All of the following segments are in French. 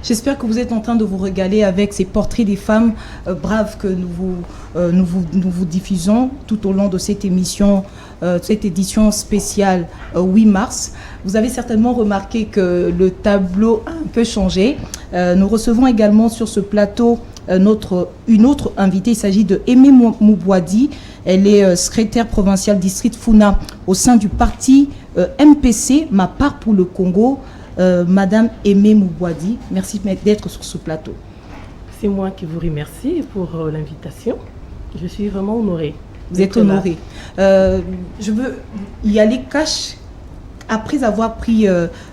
J'espère que vous êtes en train de vous régaler avec ces portraits des femmes braves que nous vous diffusons tout au long de cette émission, cette édition spéciale 8 mars. Vous avez certainement remarqué que le tableau a un peu changé. Nous recevons également sur ce plateau une autre invitée. Il s'agit de Aimée Moubouadi. Elle est secrétaire provinciale district Funa au sein du parti MPC, Ma part pour le Congo. Madame Aimée Moubouadi, merci d'être sur ce plateau. C'est moi qui vous remercie pour l'invitation. Je suis vraiment honorée. Vous êtes honorée. Je veux y aller cash. Après avoir pris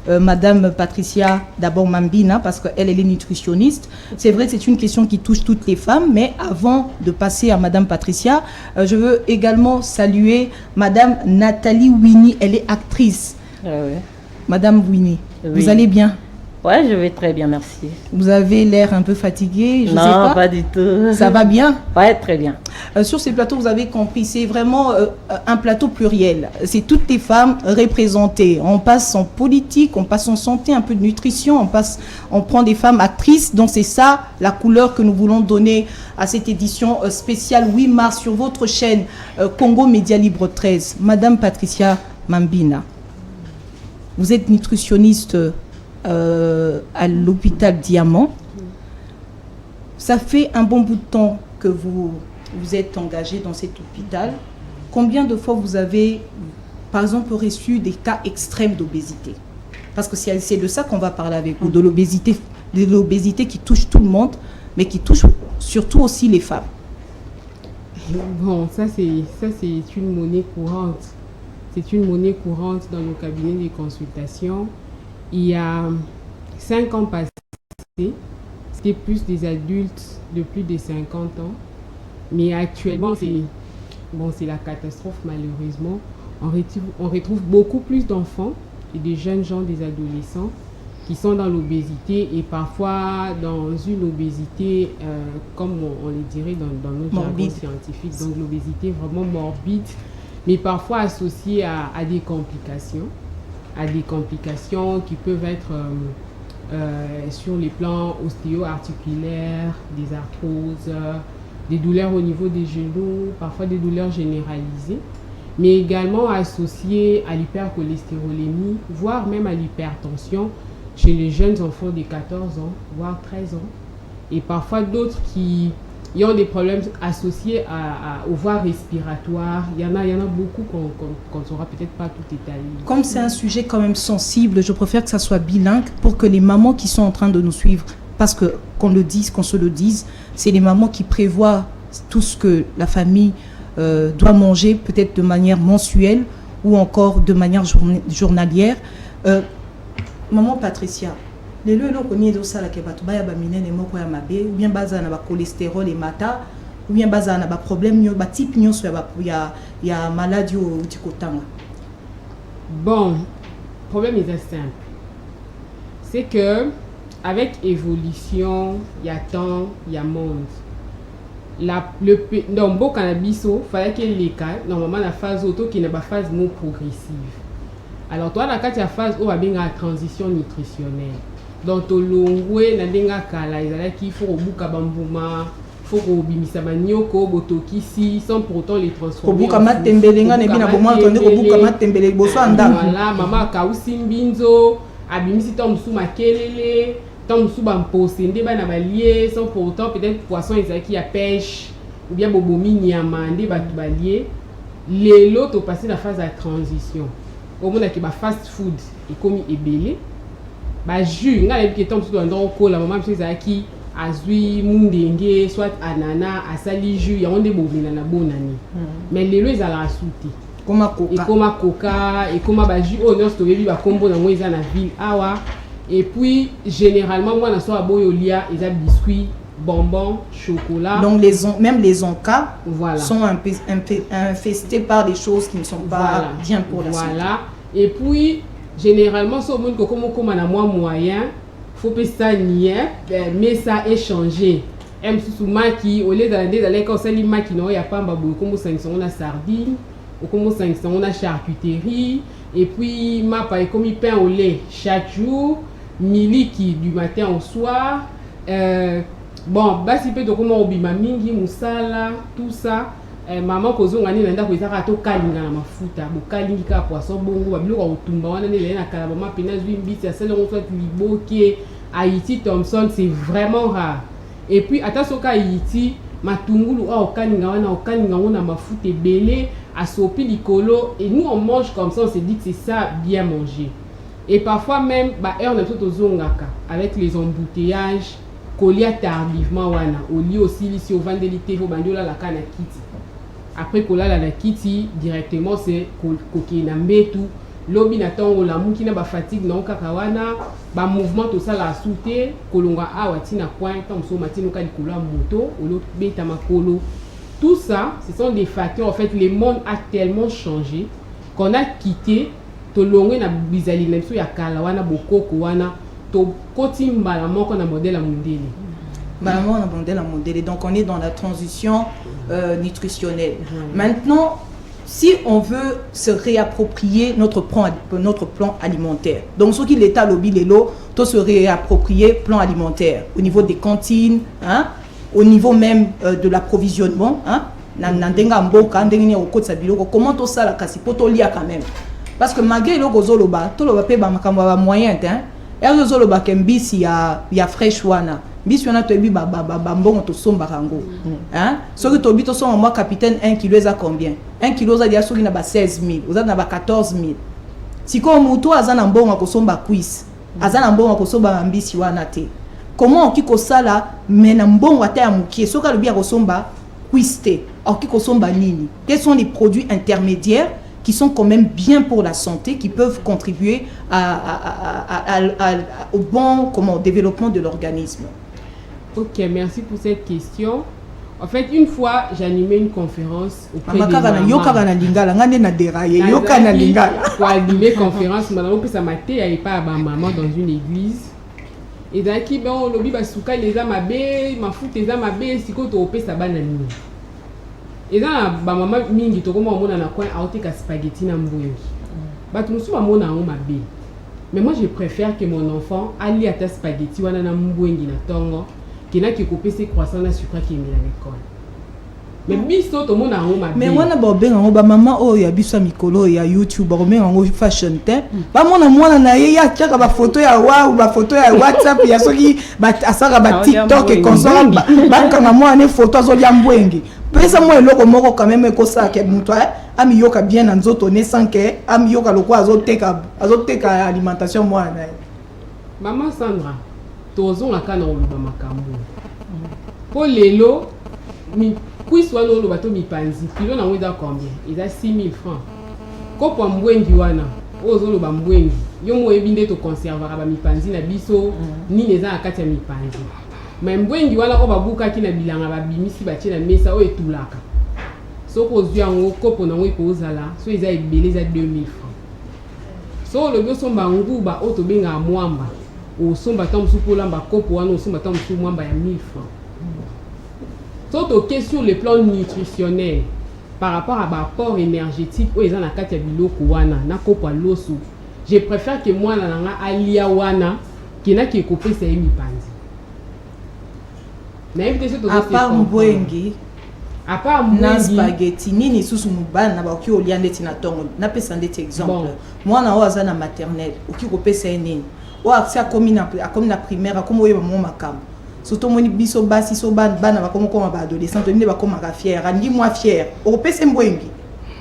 Madame Patricia d'abord Mambina, parce qu'elle est nutritionniste, c'est vrai que c'est une question qui touche toutes les femmes, mais avant de passer à Madame Patricia, je veux également saluer Madame Nathalie Winnie, elle est actrice. Ah ouais. Madame Winnie, oui. Vous allez bien? Ouais, je vais très bien, merci. Vous avez l'air un peu fatigué, je non, sais pas. Pas du tout. Ça va bien? Ouais, très bien. Sur ces plateaux, vous avez compris, c'est vraiment un plateau pluriel. C'est toutes les femmes représentées. On passe en politique, on passe en santé, un peu de nutrition, on prend des femmes actrices. Donc c'est ça la couleur que nous voulons donner à cette édition spéciale 8 mars sur votre chaîne Congo Média Libre 13. Madame Patricia Mambina, vous êtes nutritionniste à l'hôpital Diamant. Ça fait un bon bout de temps que vous êtes engagé dans cet hôpital. Combien de fois vous avez, par exemple, reçu des cas extrêmes d'obésité? Parce que c'est de ça qu'on va parler avec vous, de l'obésité qui touche tout le monde, mais qui touche surtout aussi les femmes. Bon, ça c'est une monnaie courante. C'est une monnaie courante dans nos cabinets de consultation. Il y a 5 ans passés, c'était plus des adultes de plus de 50 ans. Mais actuellement, c'est la catastrophe malheureusement. On retrouve beaucoup plus d'enfants et des jeunes gens, des adolescents qui sont dans l'obésité et parfois dans une obésité, comme on le dirait dans nos jargons scientifiques, donc l'obésité vraiment morbide, mais parfois associée à des complications. À des complications qui peuvent être sur les plans ostéo-articulaires, des arthroses, des douleurs au niveau des genoux, parfois des douleurs généralisées, mais également associées à l'hypercholestérolémie, voire même à l'hypertension chez les jeunes enfants de 14 ans, voire 13 ans, et parfois d'autres qui ont des problèmes associés aux voies respiratoires. Il y en a beaucoup qu'on ne saura peut-être pas tout étaler. Comme c'est un sujet quand même sensible, je préfère que ça soit bilingue pour que les mamans qui sont en train de nous suivre, parce que qu'on se le dise, c'est les mamans qui prévoient tout ce que la famille doit manger, peut-être de manière mensuelle ou encore de manière journalière. Maman Patricia, les lois qu'on do sala ke batu baya ba minene moko ya mabe ou bien baza na ba cholestérol et mata ou bien baza na ba problème nyo ba type nyonso ya maladie au tikotanga. Bon, problème est simple. C'est que avec évolution, il y a temps, il y a monde. Dans le cannabis, il fallait qu'il y ait les cas, normalement la phase auto qui n'est pas phase non progressive. Alors toi, la phase où il y a la transition nutritionnelle. Donc, il faut bimisa banyoko botokisi sans pourtant les transformer. Voilà, maman kausi mbinzo abimisi tomsu makelele tomsu bamposende bana balie sans pourtant peut-être poisson ezaki ya pêche ou bien bobomi nyama nde batu balie. Lelo to passer la phase de transition. Au monde qui ba fast food et comme ebele ba jus ngale bi tomsu to ndoko la maman ezaki azui mundenge soit anana asali jus ya onde bovina na bonani mais lelo ezala souti koma coca et koma ba jus on to bebi ba kombo na moiza na ville awa et puis généralement moi na so aboyo lia eza biscuit bonbons chocolat donc même les encas voilà. sont infestés par des choses qui ne sont pas voilà. bien pour la santé. Voilà et puis généralement so monde ko comme na moi moyen faut pas ça nier mais ça est changé m sousuma qui au lieu d'aller quand ça lima qui non y a pas mbabo comme 500 on a sardine ou comme 500 on a charcuterie et puis ma pas comme pain au lait chaque jour miliki du matin au soir. Bon, basi pe to comment obima mingi musala tout ça. Maman kozo ngani nenda ko izaka to kalinga na mafuta bo kalingi ka poisson bongo ba biloko otumba wana ne na kala mama pena zwi mbisi ya sele on soit liboki Haïti Thompson, c'est vraiment rare. Et puis attention ka Haïti matungulu o kalinga wana mafuta belé à sopi likolo et nous on mange comme ça, on se dit que c'est ça bien manger. Et parfois même ba on a tout zongaka avec les embouteillages kolia tardivement wana au lit aussi ici au vandelité au bandola la kana kiti. Après kola la kiti directement c'est kokina mbetu lobi na tongo la muki na ba fatigue na kaka wana ba mouvement tout ça la souté kolonga awa tina point tant so matino ka likola moto au lot beta makolo. Tout ça ce sont des facteurs en fait le monde a tellement changé qu'on a quitté to longue na bizali na so ya kala wana bokoko wana to kotimba la moko na modèle mondele. Donc on est dans la transition nutritionnelle. Maintenant, si on veut se réapproprier notre plan alimentaire, donc ce qui l'État lobby les lots, tout se réapproprier plan alimentaire au niveau des cantines, hein, au niveau même de l'approvisionnement, hein, comment tout ça la kasi poto lia quand même, parce que malgré le gozoloba, tout le pape ba moyen, hein, et le gozoloba kembisi ya fresh wana. Bis yana to bi ba mbongo to somba rango hein so que to bi to somba moi capitaine 1 kilo za combien 1 kilo za dia so na ba 16000 oza na ba 14000 siko mutu azana mbongo ko somba quiz azana mbongo ko somba mbisi wana te comment okiko sala mena mbongo ata ya mukie so ka lobi ko somba quiz te okiko somba nini, quels sont les produits intermédiaires qui sont quand même bien pour la santé, qui peuvent contribuer au bon développement de l'organisme. Ok, merci pour cette question. En fait, une fois, j'animais une conférence auprès des mamans. Pour animer une conférence, ça m'a été pas à ma maman dans une église. Et dans qui ben on lobby basuka les amabé, ma fout les amabé, si ko to opé ça banani. Et dans ba maman mingi to comme on na coin aote ka spaghetti na mbongi. Ba tout sou mona on mabé. Mais moi je préfère que mon enfant aille à ta spaghetti wana na mbongi na tongo. Qui n'a qui coupé ses croissants na sucre qui est mis à l'école. Mais biso to mona ngo mabe. Mais wana ba benga ba maman o ya biso mikolo ya YouTube ba benga ngo fashion te. Ba mona na ye ya tiaka ba photo ya wa ou ba photo ya WhatsApp ya soki ba asaka ba TikTok et console ba kanga moi ne photo zo ya mbwengi. Pesa moi eloko moko quand même ko sa ke muto ami yoka bien na nzoto ne sans que ami yoka lokwa azoteka alimentation moi na. Maman Sandra tozonga kana oloba makambo po lelo mi kuiswa lolo bato mi panzi kilo na weda combien ils a 6000 francs ko po mbwengi wana ozoloba mbwengi yo mo ebinde to conservera ba mi panzi na biso ni neza akati ya mi panzi mais mbwengi wana ko babuka ki na bilanga ba bimisi ba tina mesa o etulaka soko zwa ngo kopo na ngo ko zala so ils a ebele za 2000 francs so le bio somba nguba o to benga mwamba au somba tam soupola mba kopo wana au somba tam sou mwamba ya 1000 francs. Surtout question le plan nutritionnel par rapport à l'apport énergétique où ils ont la katia biloko wana na kopo loso. Je préfère que moi na nga alia wana qui na qui coupé c'est mi panzi. Na invité to à part mbwengi à part na spaghetti nini susu mubana ba ki oliande tina tongo na pesa ndeti exemple moi na oza na maternelle oki ko pesa nini o accès à comme na primaire comme oyo mon makam surtout moni biso basi so bana ba comme ba adolescent ni ba comme fier andi moi fier o pesa mbwengi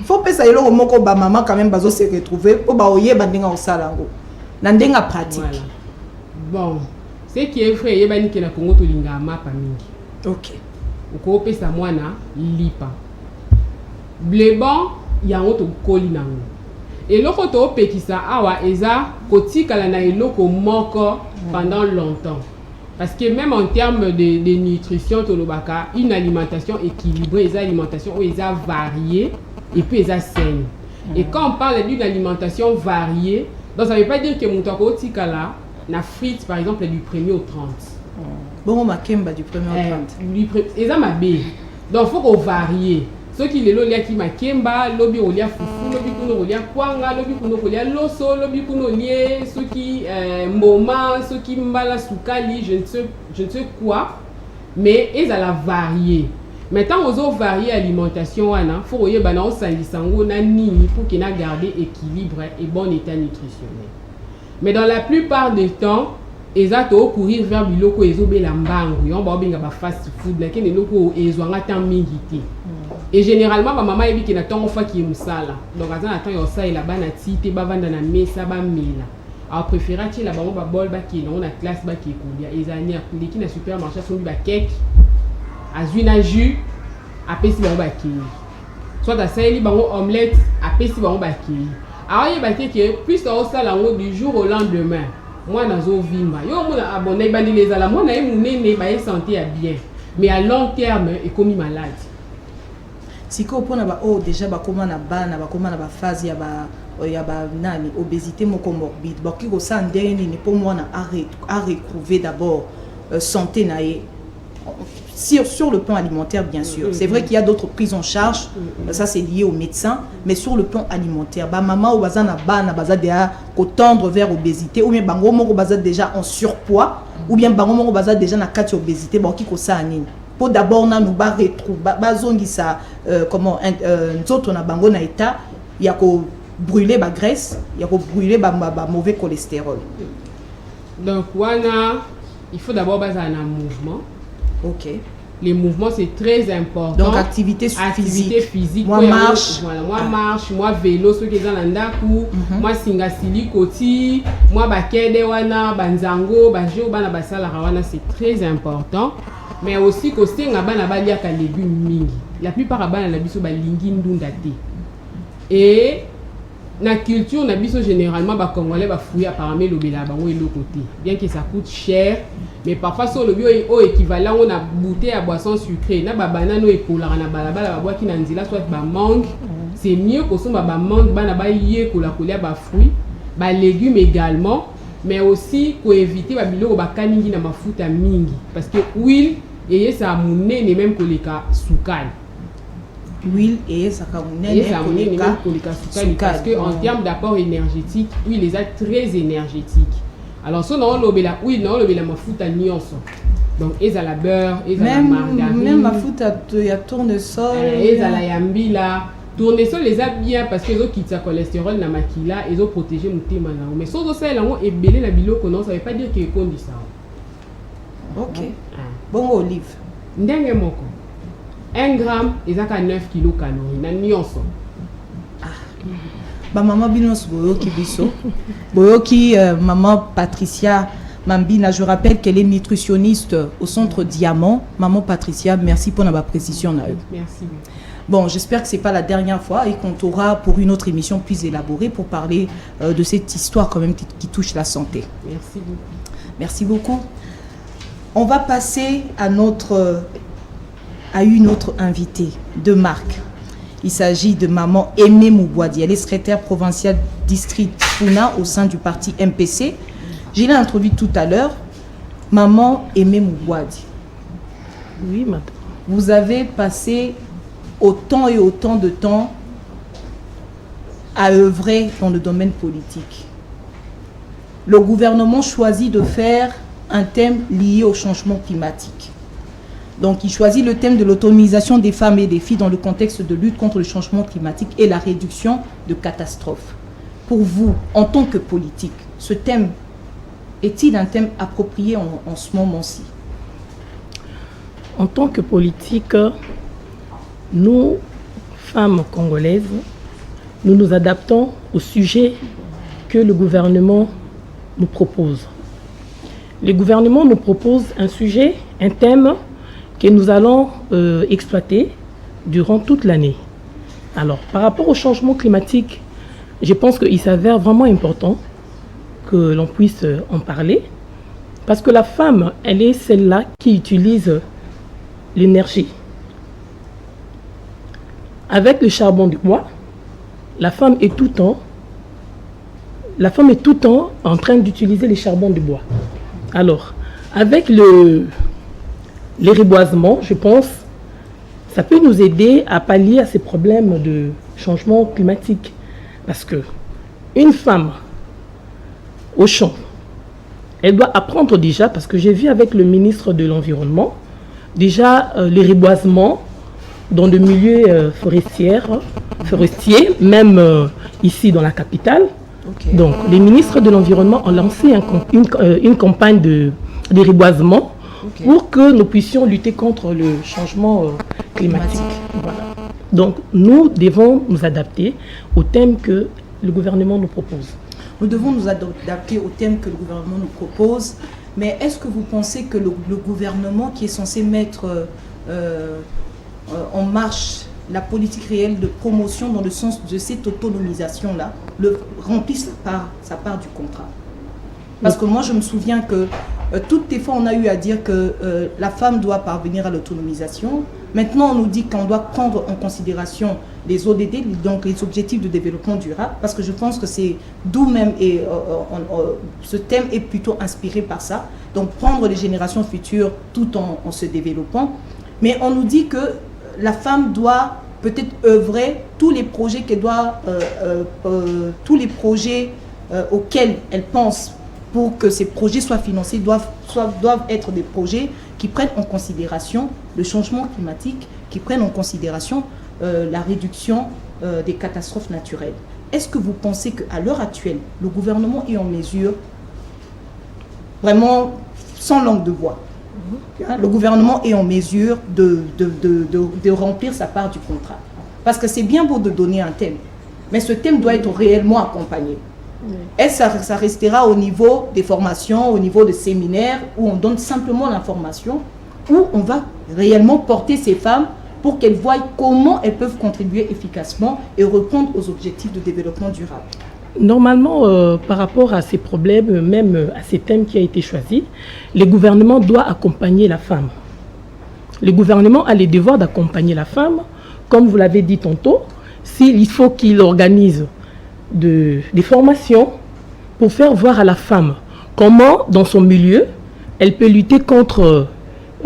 il faut pesa eloko moko ba maman quand même bazo se retrouver o ba oye ba ndinga osalango na ndenga pratique. Voilà. Bon, ce qui est vrai yebani ke na Congo to linga mapa mingi. OK. Ko pesa mwana lipa. Bleban yango to koli nango. Eloko to pekisa awa eza kotikala na eloko moko pendant longtemps. Parce que même en termes de nutrition tolobaka, une alimentation équilibrée, une alimentation où ils ont variée et puis ils ont saine. Et quand on parle d'une alimentation variée, donc ça ne veut pas dire que mon toko tikala na frites par exemple du 1er au 30. Bon, ma kemba du 1er au 30. Donc il faut qu'on varie. Ceux qui les lolia qui ma kemba, lobi olia fufu, lobi kuno kolia kwanga, lobi kuno kolia loso, lobi kuno lie, ceux qui moment, ceux qui mbala soukali, je ne sais quoi, mais ils à la varier. Maintenant, aux autres varier alimentation, il faut que vous sango na nini pour qu'il ait gardé équilibre et bon état nutritionnel. Mais dans la plupart des temps, ils ont courir vers biloko ezobe la mbangu, yon ba binga ba fast food, na kene loko ezwanga tant mingiti. Et généralement, ma maman ebi ki na tongo fa ki musala. Donc azan attend yo sa et la ba na tite ba vanda na mesa ba mela. Alors préféra ti la ba ba bol ba ki na classe ba ki kolia ezani akuli ki na supermarché so bi ba cake. Azui na jus, apesi bango bakili. Soit à saeli bango omelette, apesi bango bakili. Alors il y a que plus on sala ngo du jour au lendemain. Moi nazo vimba. Yo mona abonné bandi les ala moi na munene ba santé à bien. Mais à long terme est commis malade. Si ko pona ba déjà ba koma na bana ba koma na ba phase ya ba nani obésité moko morbide. Ba ki ko sandeni ni pour moi na à retrouver d'abord santé naé. Sur le plan alimentaire, bien sûr. C'est vrai qu'il y a d'autres prises en charge, ça c'est lié aux médecins, mais sur le plan alimentaire, maman ou bazana tendre vers l'obésité, ou bien bango moko baza déjà en surpoids, ou bien bango moko baza déjà na kati obésité, bon qui ko sa nini. Pour d'abord na nous ba retrouver bazongi ça comment nzoto na bango na état, il y a ko brûler ba graisse, il y a ko brûler ba mauvais cholestérol. Donc wana il faut d'abord baser un mouvement. Ok. Les mouvements c'est très important. Donc activité physique. Moi marche. Voilà, moi marche, moi vélo, ceux qui sont dans ndaku, moi singasili koti, moi bakede wana, banzango, bajo bana basala wana c'est très important. Mais aussi que senga bana balia ka légumes mingi. La plupart bana na biso ba lingi ndunda te. Et na culture na biso généralement ba congolais ba fouiller apparemment lobela bango et l'autre côté. Bien que ça coûte cher. Mais parfois sur le bio équivalent on a bouteille à boisson sucrée na ba banano et cola na balabala ba bois qui na nzila soit ba mangue c'est mieux que son ba mangue bana ba yé cola cola ba fruits ba légumes également mais aussi pour éviter ba biloko ba kaningi na mafuta mingi parce que huile et ça munene ne même que les cas soukal huile et ça munene parce que en termes d'apport énergétique huile les a très énergétique. Alors, si on a l'obéla, oui, non, l'obéla ma fout à nyonso. Donc, ils ont la beurre, ils ont la margarine. Même ma fout à tournesol. Ils ont la yambila. Tournesol les a bien parce qu'ils ont quitté le cholestérol dans ma makila, ils ont protégé mon thé maintenant. Mais si on a ça, et belé la bilo qu'on ça veut pas dire qu'il est ça. Ok. Bon olive. Ndenge moko. 1 gramme, ils ont 9 kilocalories. Na nyonso. Maman Binos Boyoki Biso, Boyoki maman Patricia Mambina, je rappelle qu'elle est nutritionniste au centre Diamant. Maman Patricia, merci pour la précision. Merci. Bon, j'espère que c'est pas la dernière fois et qu'on t'aura pour une autre émission plus élaborée pour parler de cette histoire quand même qui touche la santé. Merci beaucoup. Merci beaucoup. On va passer à une autre invitée de marque. Il s'agit de maman Aimée Moubouadi. Elle est secrétaire provinciale district Funa au sein du parti MPC. Je l'ai introduit tout à l'heure. Maman Aimée Moubouadi. Oui, madame. Vous avez passé autant et autant de temps à œuvrer dans le domaine politique. Le gouvernement choisit de faire un thème lié au changement climatique. Donc, il choisit le thème de l'autonomisation des femmes et des filles dans le contexte de lutte contre le changement climatique et la réduction de catastrophes. Pour vous, en tant que politique, ce thème est-il un thème approprié en ce moment-ci? En tant que politique, nous, femmes congolaises, nous nous adaptons au sujet que le gouvernement nous propose. Le gouvernement nous propose un sujet, un thème que nous allons exploiter durant toute l'année. Alors, par rapport au changement climatique, je pense qu'il s'avère vraiment important que l'on puisse en parler, parce que la femme, elle est celle-là qui utilise l'énergie. Avec le charbon du bois, la femme est tout le temps en train d'utiliser les charbons du bois. Alors, avec les reboisements, je pense, ça peut nous aider à pallier à ces problèmes de changement climatique. Parce que une femme au champ, elle doit apprendre déjà, parce que j'ai vu avec le ministre de l'Environnement, déjà les reboisements dans le milieu forestier, même ici dans la capitale. Okay. Donc, les ministres de l'Environnement ont lancé une campagne de reboisement pour que nous puissions lutter contre le changement climatique. Voilà. Donc, nous devons nous adapter au thème que le gouvernement nous propose. Nous devons nous adapter au thème que le gouvernement nous propose, mais est-ce que vous pensez que le gouvernement qui est censé mettre en marche la politique réelle de promotion dans le sens de cette autonomisation-là, remplit sa part du contrat? Parce que moi, je me souviens que toutes les fois, on a eu à dire que la femme doit parvenir à l'autonomisation. Maintenant, on nous dit qu'on doit prendre en considération les ODD, donc les objectifs de développement durable, parce que je pense que c'est d'où même ce thème est plutôt inspiré par ça. Donc, prendre les générations futures tout en se développant. Mais on nous dit que la femme doit peut-être œuvrer tous les projets qu'elle doit, auxquels elle pense pour que ces projets soient financés doivent être des projets qui prennent en considération le changement climatique, qui prennent en considération la réduction des catastrophes naturelles. Est-ce que vous pensez qu'à l'heure actuelle, le gouvernement est en mesure, vraiment sans langue de bois, le gouvernement est en mesure de remplir sa part du contrat? Parce que c'est bien beau de donner un thème, mais ce thème doit être réellement accompagné. Est-ce que ça restera au niveau des formations, au niveau des séminaires, où on donne simplement l'information, où on va réellement porter ces femmes pour qu'elles voient comment elles peuvent contribuer efficacement et répondre aux objectifs de développement durable? Normalement, par rapport à ces problèmes, même à ces thèmes qui ont été choisis, le gouvernement doit accompagner la femme. Le gouvernement a le devoir d'accompagner la femme. Comme vous l'avez dit tantôt, il faut qu'il organise des formations pour faire voir à la femme comment, dans son milieu, elle peut lutter contre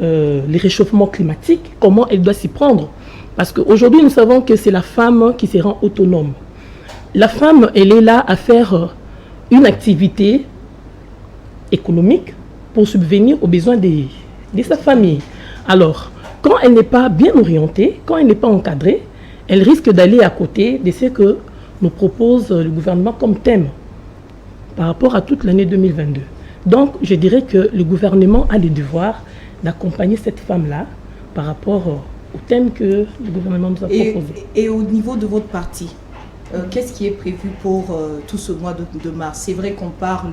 les réchauffements climatiques, comment elle doit s'y prendre. Parce qu'aujourd'hui, nous savons que c'est la femme qui se rend autonome. La femme, elle est là à faire une activité économique pour subvenir aux besoins de sa famille. Alors, quand elle n'est pas bien orientée, quand elle n'est pas encadrée, elle risque d'aller à côté de ce que nous propose le gouvernement comme thème par rapport à toute l'année 2022. Donc, je dirais que le gouvernement a le devoir d'accompagner cette femme-là par rapport au thème que le gouvernement nous a proposé. Et au niveau de votre parti, qu'est-ce qui est prévu pour tout ce mois de mars? C'est vrai qu'on parle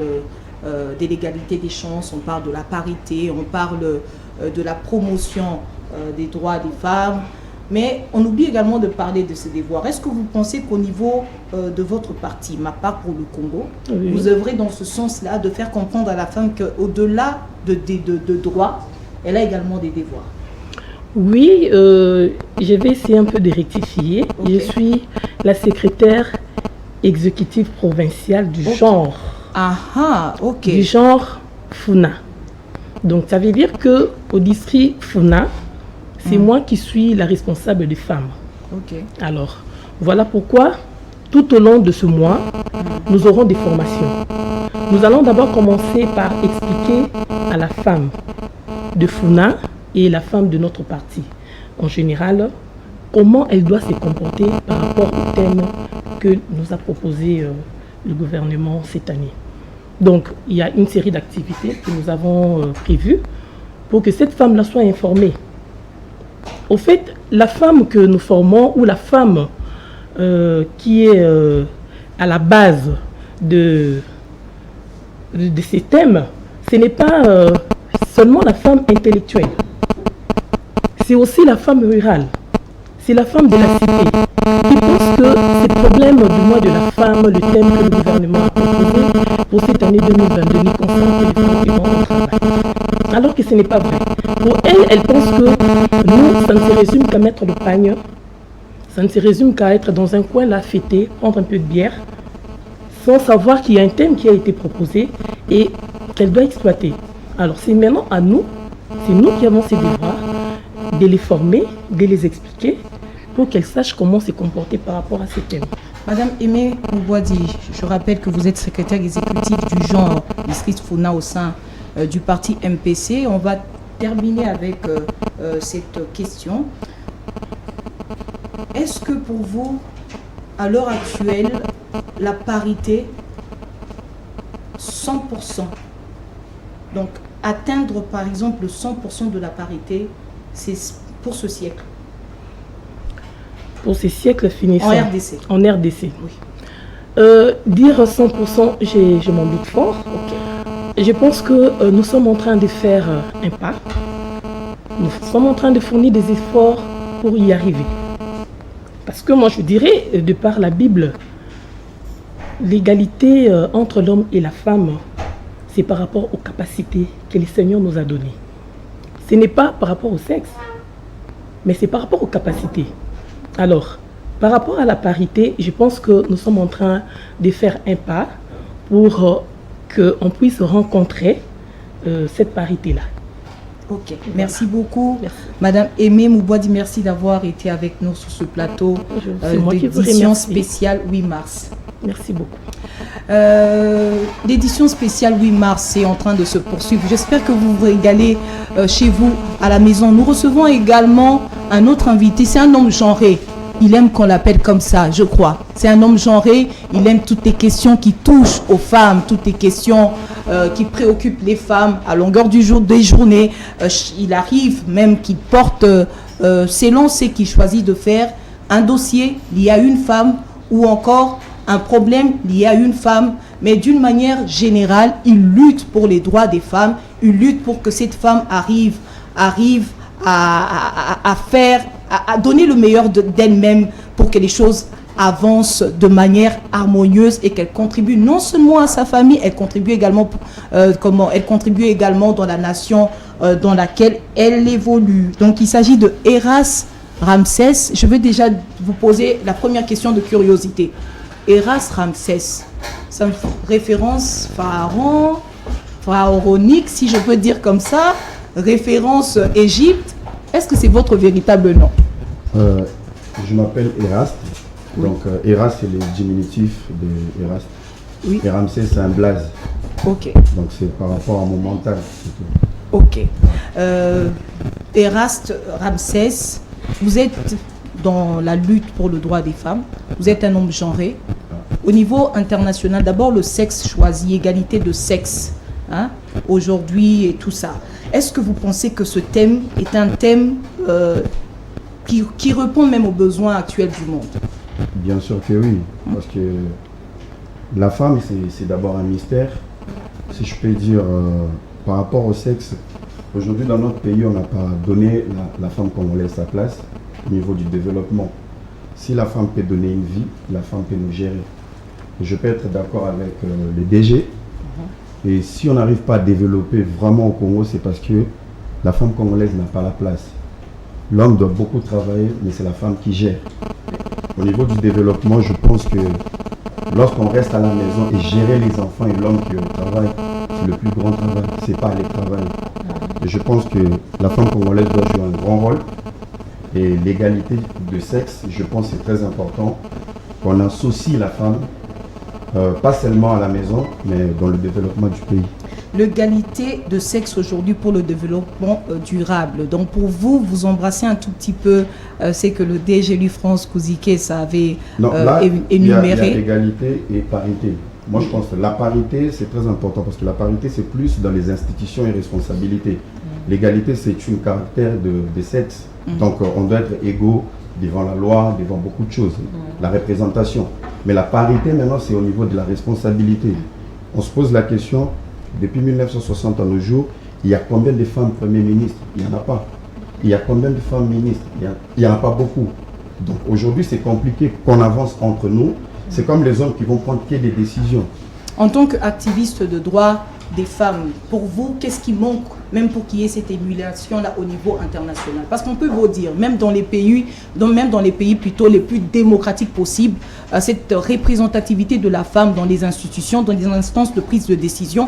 de l'égalité des chances, on parle de la parité, on parle de la promotion des droits des femmes, mais on oublie également de parler de ces devoirs. Est-ce que vous pensez qu'au niveau de votre parti, Ma Part pour le Congo, oui, vous œuvrez dans ce sens-là, de faire comprendre à la femme qu'au-delà de droits, elle a également des devoirs? Oui, je vais essayer un peu de rectifier. Okay. Je suis la secrétaire exécutive provinciale du genre. Ah, ok. Du genre Funa. Donc, ça veut dire qu'au district Funa, c'est moi qui suis la responsable des femmes. Ok. Alors, voilà pourquoi, tout au long de ce mois, nous aurons des formations. Nous allons d'abord commencer par expliquer à la femme de Funa et la femme de notre parti, en général, comment elle doit se comporter par rapport au thème que nous a proposé le gouvernement cette année. Donc, il y a une série d'activités que nous avons prévues pour que cette femme-là soit informée. Au fait, la femme que nous formons, ou la femme qui est à la base de ces thèmes, ce n'est pas seulement la femme intellectuelle. C'est aussi la femme rurale, c'est la femme de la cité qui pense que ces problèmes du mois de la femme, le thème que le gouvernement a proposé pour cette année 2022, ne concerne que les femmes qui vont au travail. Alors que ce n'est pas vrai. Pour elle, elle pense que nous, ça ne se résume qu'à mettre le pagne, ça ne se résume qu'à être dans un coin là, fêter, prendre un peu de bière, sans savoir qu'il y a un thème qui a été proposé et qu'elle doit exploiter. Alors c'est maintenant à nous, c'est nous qui avons ces devoirs, de les former, de les expliquer, pour qu'elles sachent comment se comporter par rapport à ces thèmes. Madame Aimée Mouboidi, je rappelle que vous êtes secrétaire exécutif du genre district Funa au sein du parti MPC. On va terminer avec cette question. Est-ce que pour vous, à l'heure actuelle, la parité 100%, donc atteindre par exemple le 100% de la parité, c'est pour ce siècle? Pour ces siècles finissants. En RDC. En RDC. Oui. Dire 100%, je m'en doute fort. Okay. Je pense que nous sommes en train de faire un pas. Nous sommes en train de fournir des efforts pour y arriver. Parce que moi je dirais, de par la Bible, l'égalité entre l'homme et la femme, c'est par rapport aux capacités que le Seigneur nous a données. Ce n'est pas par rapport au sexe, mais c'est par rapport aux capacités. Alors, par rapport à la parité, je pense que nous sommes en train de faire un pas pour qu'on puisse rencontrer cette parité-là. Ok, merci beaucoup. Merci. Madame Aimée Mouboidi, merci d'avoir été avec nous sur ce plateau d'édition spéciale 8 mars. Merci beaucoup. L'édition spéciale 8 mars est en train de se poursuivre. J'espère que vous vous régalez chez vous, à la maison. Nous recevons également un autre invité. C'est un homme genré. Il aime qu'on l'appelle comme ça, je crois. C'est un homme genré. Il aime toutes les questions qui touchent aux femmes, toutes les questions qui préoccupent les femmes à longueur du jour, des journées. Il arrive même qu'il porte, selon ce qu'il choisit de faire, un dossier lié à une femme ou encore un problème lié à une femme. Mais d'une manière générale, il lutte pour les droits des femmes. Il lutte pour que cette femme arrive à faire, à donner le meilleur d'elle-même pour que les choses avancent de manière harmonieuse et qu'elle contribue non seulement à sa famille, elle contribue également, dans la nation dans laquelle elle évolue. Donc il s'agit de Eras Ramsès. Je vais déjà vous poser la première question de curiosité. Eras Ramsès, c'est une référence pharaonique, si je peux dire comme ça, référence Égypte. Est-ce que c'est votre véritable nom? Je m'appelle Eraste. Oui. Donc Eraste, c'est le diminutif de Eraste. Oui. Et Ramsès, c'est un blaze. Ok. Donc c'est par rapport à mon mental. Ok. Eraste Ramsès, vous êtes dans la lutte pour le droit des femmes. Vous êtes un homme genré. Au niveau international, d'abord le sexe choisi, égalité de sexe, hein, aujourd'hui et tout ça. Est-ce que vous pensez que ce thème est un thème qui répond même aux besoins actuels du monde? Bien sûr que oui, parce que la femme, c'est d'abord un mystère. Si je peux dire, par rapport au sexe, aujourd'hui dans notre pays, on n'a pas donné la femme congolaise sa place au niveau du développement. Si la femme peut donner une vie, la femme peut nous gérer. Et je peux être d'accord avec le DG. Et si on n'arrive pas à développer vraiment au Congo, c'est parce que la femme congolaise n'a pas la place. L'homme doit beaucoup travailler, mais c'est la femme qui gère. Au niveau du développement, je pense que lorsqu'on reste à la maison et gérer les enfants et l'homme qui travaille, c'est le plus grand travail, c'est pas aller travailler. Et je pense que la femme congolaise doit jouer un grand rôle. Et l'égalité de sexe, je pense que c'est très important qu'on associe la femme, pas seulement à la maison, mais dans le développement du pays. L'égalité de sexe aujourd'hui pour le développement durable. Donc pour vous, vous embrassez un tout petit peu c'est que le DG Louis France Kouzike, ça avait énuméré. Il y a égalité et parité. Moi, je pense que la parité, c'est très important parce que la parité, c'est plus dans les institutions et responsabilités. L'égalité, c'est une caractère de sexe. Donc, on doit être égaux devant la loi, devant beaucoup de choses. La représentation. Mais la parité, maintenant, c'est au niveau de la responsabilité. On se pose la question, depuis 1960 à nos jours, il y a combien de femmes premiers ministres? Il n'y en a pas. Il y a combien de femmes ministres? Il n'y en a pas beaucoup. Donc, aujourd'hui, c'est compliqué qu'on avance entre nous. C'est comme les hommes qui vont prendre des décisions. En tant qu'activiste de droits des femmes, pour vous, qu'est-ce qui manque, même pour qu'il y ait cette émulation-là au niveau international? Parce qu'on peut vous dire, même dans les pays plutôt les plus démocratiques possibles, cette représentativité de la femme dans les institutions, dans les instances de prise de décision,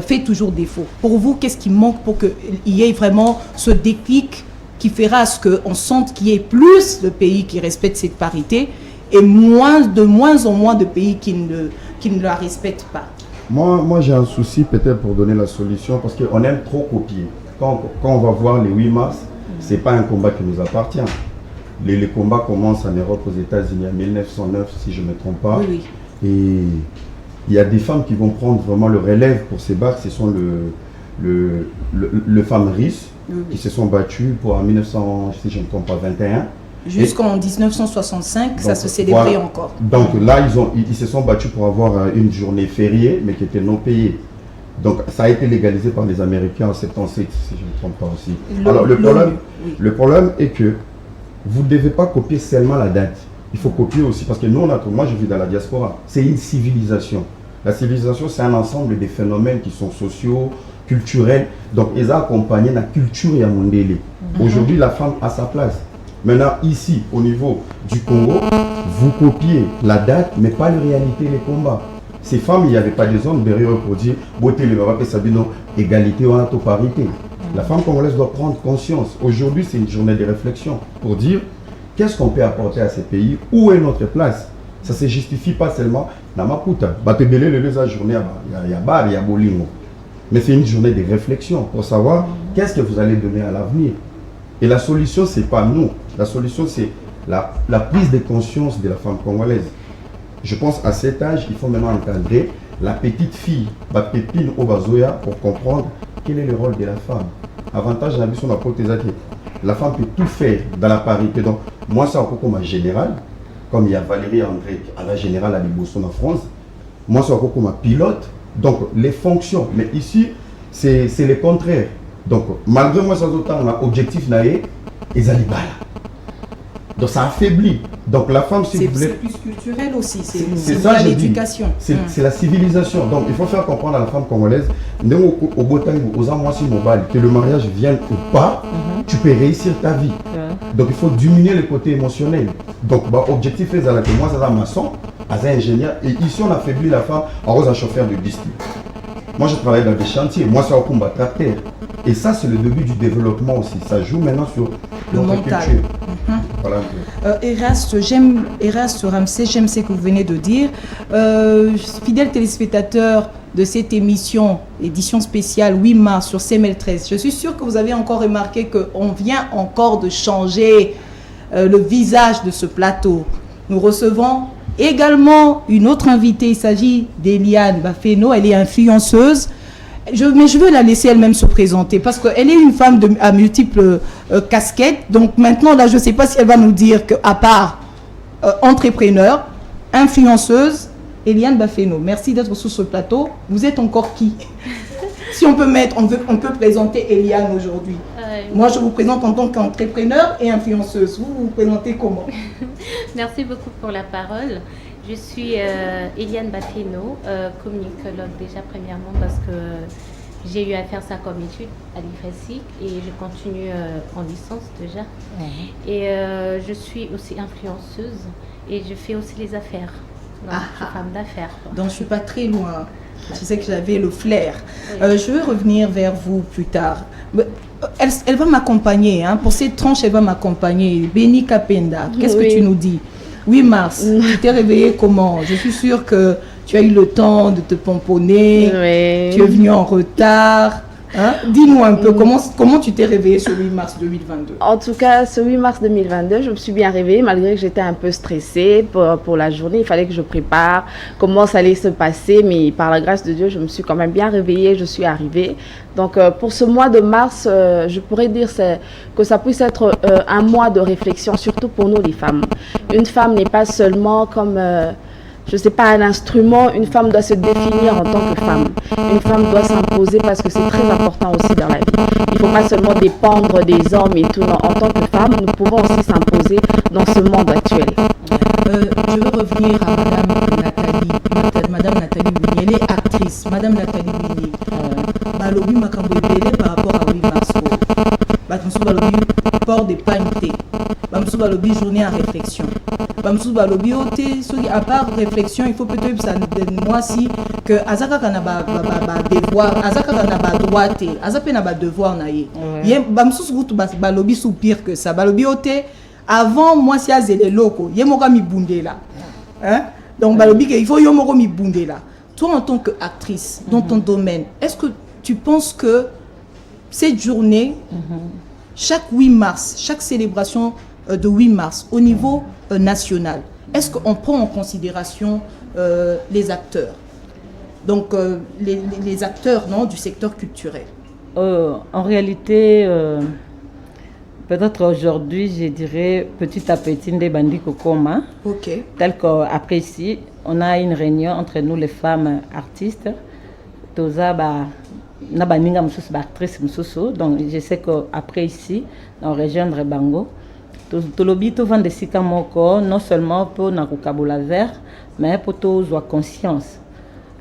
fait toujours défaut. Pour vous, qu'est-ce qui manque pour qu'il y ait vraiment ce déclic qui fera à ce qu'on sente qu'il y ait plus de pays qui respectent cette parité et de moins en moins de pays qui ne la respectent pas. Moi j'ai un souci peut-être pour donner la solution parce qu'on aime trop copier. Quand on va voir les 8 mars, ce n'est pas un combat qui nous appartient. Les combats commencent en Europe, aux États-Unis en 1909, si je ne me trompe pas. Oui. Et il y a des femmes qui vont prendre vraiment le relève pour se battre. Ce sont les femmes russes qui se sont battues pour en 1900, si je ne me trompe pas, 21. Jusqu'en 1965, ça se célébrait encore. Donc là, ils se sont battus pour avoir une journée fériée, mais qui était non payée. Donc ça a été légalisé par les Américains en 76, si je ne me trompe pas aussi. Alors le problème est que vous ne devez pas copier seulement la date. Il faut copier aussi, parce que nous, moi je vis dans la diaspora, c'est une civilisation. La civilisation, c'est un ensemble de phénomènes qui sont sociaux, culturels. Donc ils ont accompagné la culture et à Mondele. Aujourd'hui, la femme a sa place. Maintenant, ici, au niveau du Congo, vous copiez la date, mais pas la réalité, les combats. Ces femmes, il n'y avait pas des hommes derrière pour dire beauté, le Maroc et Sabino, égalité ou parité. La femme congolaise doit prendre conscience. Aujourd'hui, c'est une journée de réflexion pour dire qu'est-ce qu'on peut apporter à ces pays, où est notre place. Ça ne se justifie pas seulement dans Maputa. Batebele, le journée, il y a bar, il y a bolingo. Mais c'est une journée de réflexion pour savoir qu'est-ce que vous allez donner à l'avenir. Et la solution, ce n'est pas nous. La solution, c'est la prise de conscience de la femme congolaise. Je pense à cet âge, il faut maintenant encadrer la petite fille, la pépine au bazoya, pour comprendre quel est le rôle de la femme. Avantage, j'ai vu sur la la femme peut tout faire dans la parité. Donc, moi, c'est encore comme un général, comme il y a Valérie André, à la générale à Libosson en France. Moi, c'est encore comme un pilote. Donc, les fonctions. Mais ici, c'est le contraire. Donc, malgré moi, ça autant, l'objectif n'est pas donc, ça affaiblit. Donc, la femme, si vous voulez. C'est plus culturel aussi. C'est ça, l'éducation. C'est la civilisation. Donc, il faut faire comprendre à la femme congolaise, au beau temps, aux amoisies mobile, que le mariage vienne ou pas, tu peux réussir ta vie. Donc, il faut diminuer le côté émotionnel. Donc, l'objectif est que moi, c'est un maçon, c'est un ingénieur. Et ici, on affaiblit la femme en un chauffeur de district. Moi, je travaille dans des chantiers. Moi, c'est un combat tracteur. Et ça, c'est le début du développement aussi. Ça joue maintenant sur notre culture. Voilà. Eraste Ramsey, j'aime ce que vous venez de dire. Fidèles téléspectateurs de cette édition spéciale 8 mars sur CML13, je suis sûre que vous avez encore remarqué qu'on vient encore de changer le visage de ce plateau. Nous recevons également une autre invitée, il s'agit d'Eliane Bafeno, elle est influenceuse. Mais je veux la laisser elle-même se présenter parce qu'elle est une femme à multiples casquettes. Donc maintenant, là, je ne sais pas si elle va nous dire qu'à part entrepreneur, influenceuse, Eliane Bafeno, merci d'être sur ce plateau. Vous êtes encore qui? Si on peut on peut présenter Eliane aujourd'hui. Moi, je vous présente en tant qu'entrepreneur et influenceuse. Vous vous présentez comment? Merci beaucoup pour la parole. Je suis Eliane Bafeno, communicologue déjà premièrement parce que j'ai eu à faire ça comme étude à l'IFASIC et je continue en licence déjà. Et je suis aussi influenceuse et je fais aussi les affaires. Donc, je suis femme d'affaires. Donc je ne suis pas très loin. Je sais que j'avais le flair. Oui. Je vais revenir vers vous plus tard. Elle va m'accompagner. Hein. Pour cette tranche, elle va m'accompagner. Béni Kapenda, qu'est-ce que tu nous dis? 8 mars, tu t'es réveillée comment? Je suis sûre que tu as eu le temps de te pomponner, tu es venue en retard. Hein? Dis-nous un peu, comment tu t'es réveillée ce 8 mars 2022? En tout cas, ce 8 mars 2022, je me suis bien réveillée, malgré que j'étais un peu stressée pour la journée. Il fallait que je prépare comment ça allait se passer, mais par la grâce de Dieu, je me suis quand même bien réveillée, je suis arrivée. Donc, pour ce mois de mars, je pourrais dire que ça puisse être un mois de réflexion, surtout pour nous les femmes. Une femme n'est pas seulement comme... je ne sais pas, un instrument. Une femme doit se définir en tant que femme. Une femme doit s'imposer parce que c'est très important aussi dans la vie. Il ne faut pas seulement dépendre des hommes et tout. Non, en tant que femme, nous pouvons aussi s'imposer dans ce monde actuel. Je veux revenir à Madame Nathalie Winnie. Elle est actrice. Madame Nathalie Winnie. Balobi Makambo Ebele par rapport à 8 mars. Bamsou Balobi port de pailleté. Bamsou Balobi journée en réflexion. Bamsou Balobi à part réflexion, il faut peut-être ça moi si que Azaka Kanaba devoir, Azaka Kanaba droite, Azaka Kanaba devoir naïe. Bamsou Balobi sous pire que ça. Balobi ote avant moi si azele loko yemoka mi bundela hein donc balobi que il faut yomoko mi bundela. Toi en tant qu'actrice dans ton domaine, est-ce que tu penses que cette journée chaque 8 mars, chaque célébration de 8 mars au niveau national, est-ce qu'on prend en considération les acteurs, donc les acteurs non, du secteur culturel? En réalité, peut-être aujourd'hui, je dirais petit à petit, des bandits kokoma. Ok. Tel qu'après ici, on a une réunion entre nous, les femmes artistes. Toza, na baninga mususu, actrice mususu. Donc, je sais qu'après ici, dans la région de Bango, tolobi to vendre sika moko, non seulement pour na kukabula vert, mais pour to avoir conscience.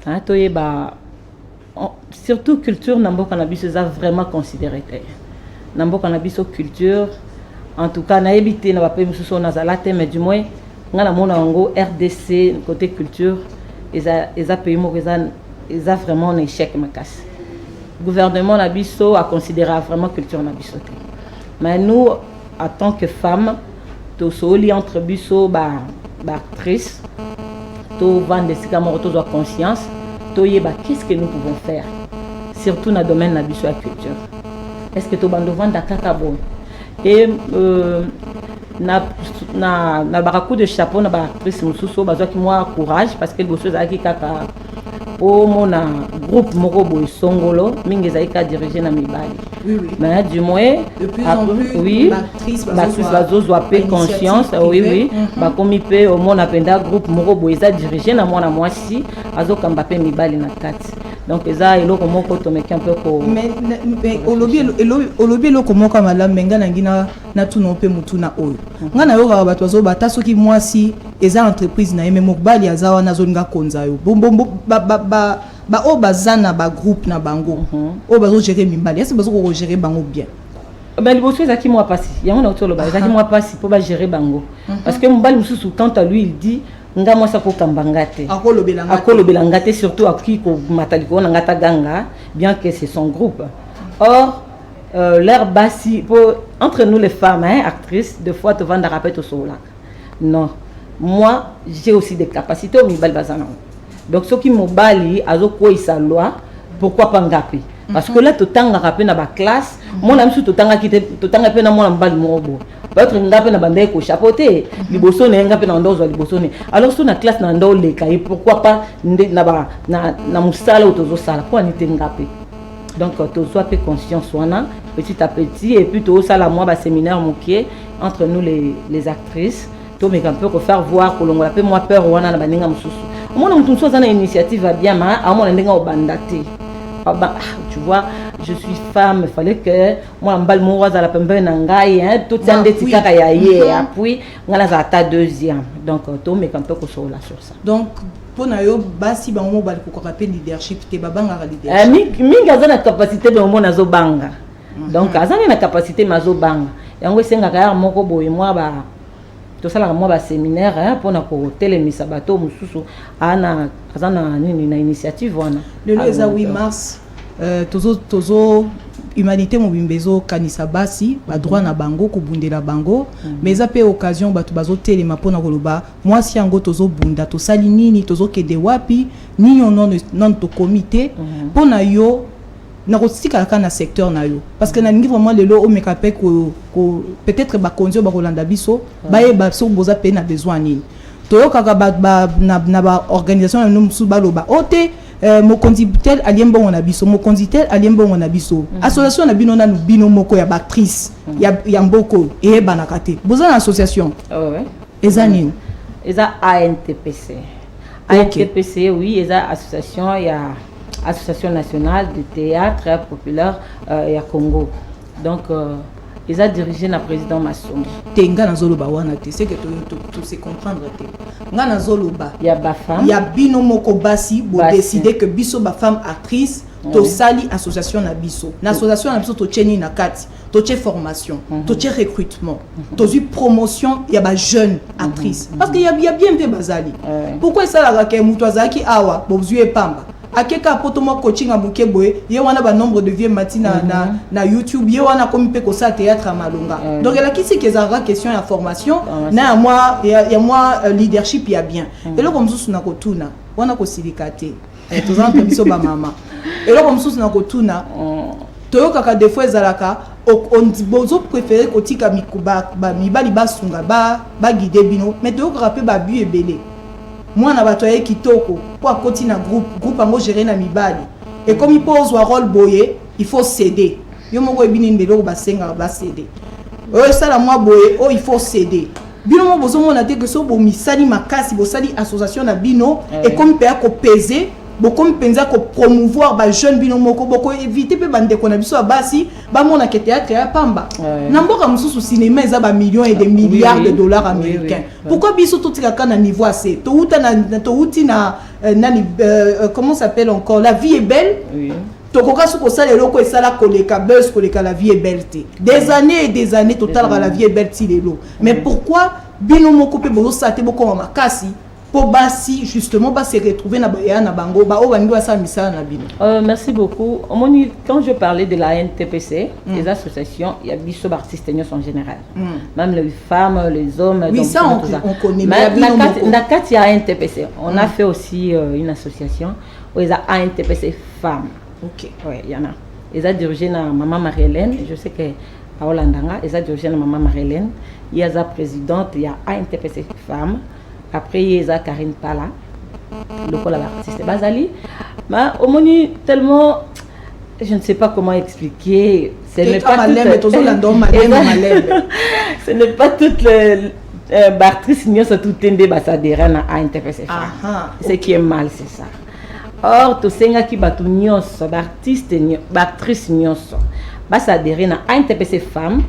Hein, to yeba, surtout culture, nambo cannabis a vraiment considéré. Nambo cannabis culture, en tout cas, na évité na pas mususu na zalate, mais du moins, ngana mona ngo RDC côté culture, ils a pays mo ils a vraiment un échec ma casse. Le gouvernement nabiso a considéré vraiment culture nabiso. Mais nous, en tant que femmes, to soli entre biso actrice, to vendre si comme to doit conscience, to yeba qu'est-ce que nous pouvons faire, surtout dans le domaine nabiso la culture. Est-ce que to bando vendre kakabo et na barakou de chapeau na ba actrice mususu bazo ki moi courage parce que bosso za ki kaka au mon groupe Morobo et Songolo, Mingezaïka dirigé dans Mibali. Oui, oui. Mais du moins, de plus en plus, oui, l'actrice va payer conscience, oui, oui. Comme il peut, au moins, on groupe Morobo, ils ont dirigé dans moi, moi, si, Azo Kambapé Mibali na kati. Donc, ils ont élo comme on peut un peu comme. Mais au lobby, le comme on la menga nangina na tout non pe mutuna oyo. Ngana yo ba batwazo bataso ki moi si eza entreprise na yeme mokbali azawa na zone nga konza yo. Bombo ba o bazana ba groupe na bango. O bazo gérer mimbali. Est-ce bazo ko gérer bango bien? Ben le bosso ezaki moi passi. Yango na otolo ba ezaki moi passi pour ba gérer bango. Parce que mbali mususu quand lui il dit nga moi ça ko kambanga te. Akolo belanga te surtout aki ko mataliko na ngata ganga bien que c'est son groupe. Or leur bassi entre nous les femmes actrices de fois te vendre rappel au sol. Non. Moi, j'ai aussi des capacités au mibal bazana. Donc ce qui m'obali azo quoi sa loi, pourquoi pas ngapi? Parce que là tout temps rappel na ba classe, mon ami tout temps qui tout temps pe na mon mbali mobo. Peut-être ngapi na bande ko chapeauté, liboso na ngapi na ndozo liboso ne. Alors sur na classe na ndo le kai, pourquoi pas na ba na musala ou tozo sala pour ni ngapi? Donc tu sois peu conscience wana petit à petit et puis tout ça la moi ba séminaire moké entre nous les actrices. To me kan peut faire voir que l'on appelle moi peur wana na baninga mususu. Moi on tout ça na initiative va bien mais à mon ndenga obandate. Tu vois, je suis femme, il fallait que moi en bal moi za la pembe na ngai hein tout ça ndetika ka ya ye puis ngala za ta deuxième. Donc to me kan peut ko sur ça. Donc pour nayo basi ba mo bal ko rappel leadership te babanga leadership. Minga za na capacité be mo na zo banga. Donc azana na capacité mazo banga. Yango senga ka moko boye moi ba tout ça là moi ba séminaire hein pour na ko telemisa bato mususu ana azana nini na initiative wana le 8 mars tozo humanité mobimbezo kanisa basi ba droit na bango ko bundela bango mais ça peut occasion bato bazo telema pour na koloba moi si yango tozo bunda to sali nini tozo kede wapi ni non to comité pour na yo na kotika ka na secteur na yo parce que na ngi vraiment lelo o mekape ko peut-être ba konzo ba kolanda biso ba ye ba so boza pe na besoin nini toyoka ka na ba organisation na musu baloba ote mokonzi tel aliembo na biso mokonzi tel aliembo na biso association na bino na bino moko ya actrice ya mboko e bana kate boza na association ouais eza nini eza ANTPC ANTPC oui eza association ya Association nationale de théâtre populaire à Congo. Donc, ils ont dirigé le président Masson. Tenga na zoloba wana te, c'est que tu sais comprendre te. Nga na zoloba. Il y a ba femme. Il y a bino moko basi bo décider que biso ba femme actrice to sali association na biso. Na association na biso to tcheni na kati, to tche formation, to tche recrutement, to zi promotion ya ba jeune actrice. Parce qu'il y a bien pe bazali. Pourquoi ça la ke mutu azaki awa bo zue pamba? akeka poto mo coaching abuke boye ye wana ba nombre de vieux mati na YouTube ye wana komi pe ko sa théâtre à malonga donc elle a qui c'est que ça question ya formation na moi leadership ya bien et là comme ça na ko tuna wana ko silikate tozana to biso ba mama et là comme ça na ko tuna toyokaka des fois ezalaka bozo préféré kotika mikuba mibali basunga ba guider bino mais toyokaka pe ba bu ebele moi na bato ya kitoko pour akoti na groupe ango gérer na mibali et comme il pose un rôle boye il faut céder yo moko ebini ndelo ba senga ba céder ça la moi boye il faut céder bino mo bozo mona te que so bo misali makasi bo sali association na bino et comme pe ko peser beaucoup penza ko promouvoir ba jeune bino moko boko éviter pe bande ko na biso basi ba mona ke théâtre ya pamba na mboka mususu cinéma eza ba millions et des milliards de dollars américains pourquoi biso totika kana niveau assez to uta na nani comment s'appelle encore La Vie est belle tokoka suko sala eloko esala koleka buzz koleka La Vie est belle des années et des années total La Vie est belle ti lelo mais pourquoi bino moko pe bozo sate boko makasi pour basi justement se retrouver na bango ba o bango sa misala na bino. Merci beaucoup. Quand je parlais de la NTPC, les associations, il y a biso artistes en général. Même les femmes, les hommes. Oui, ça on connaît. Mais il y a NTPC. On a fait aussi une association où il y a NTPC femmes. OK. Oui, il y en a. Ils ont dirigé na maman Marie-Hélène, je sais que à Hollandanga, ils ont dirigé na maman Marie-Hélène, il y a sa présidente, il y a NTPC femmes. Après, il y a Karine Pala, le col artiste Bazali. Mais au moins, tellement, je ne sais pas comment expliquer. Ce n'est pas ce n'est pas toute Bartrice Nyos tout un débat ça derrière à interpréter. Ce qui est mal, c'est ça. Or, tout ce qui bat Nyos, artiste Bartrice Nyos, ça derrière à interpréter femmes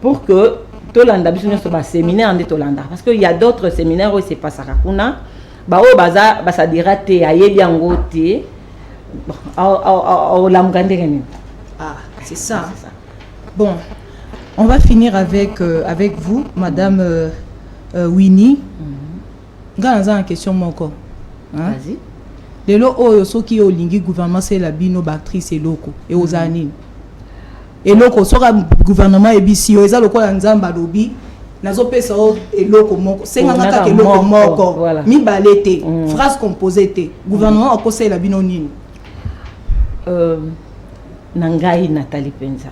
pour que Tolanda biso so ba séminaire en Tolanda parce que il y a d'autres séminaires où c'est pas ça kuna ba o baza ba ça dira te ayebi yango te au lamgandene. C'est ça. Bon, on va finir avec vous madame Winnie. Ngaza en question moko. Vas-y. Lelo oyo soki o lingi gouvernement c'est la bino actrice et loko et aux années. Et loko soka gouvernement ebisi eza lokola nzamba lobi nazo pesa o eloko moko senga kaka eloko moko mi balete phrase composée te gouvernement akosela bino nini nangai Nathalie Penza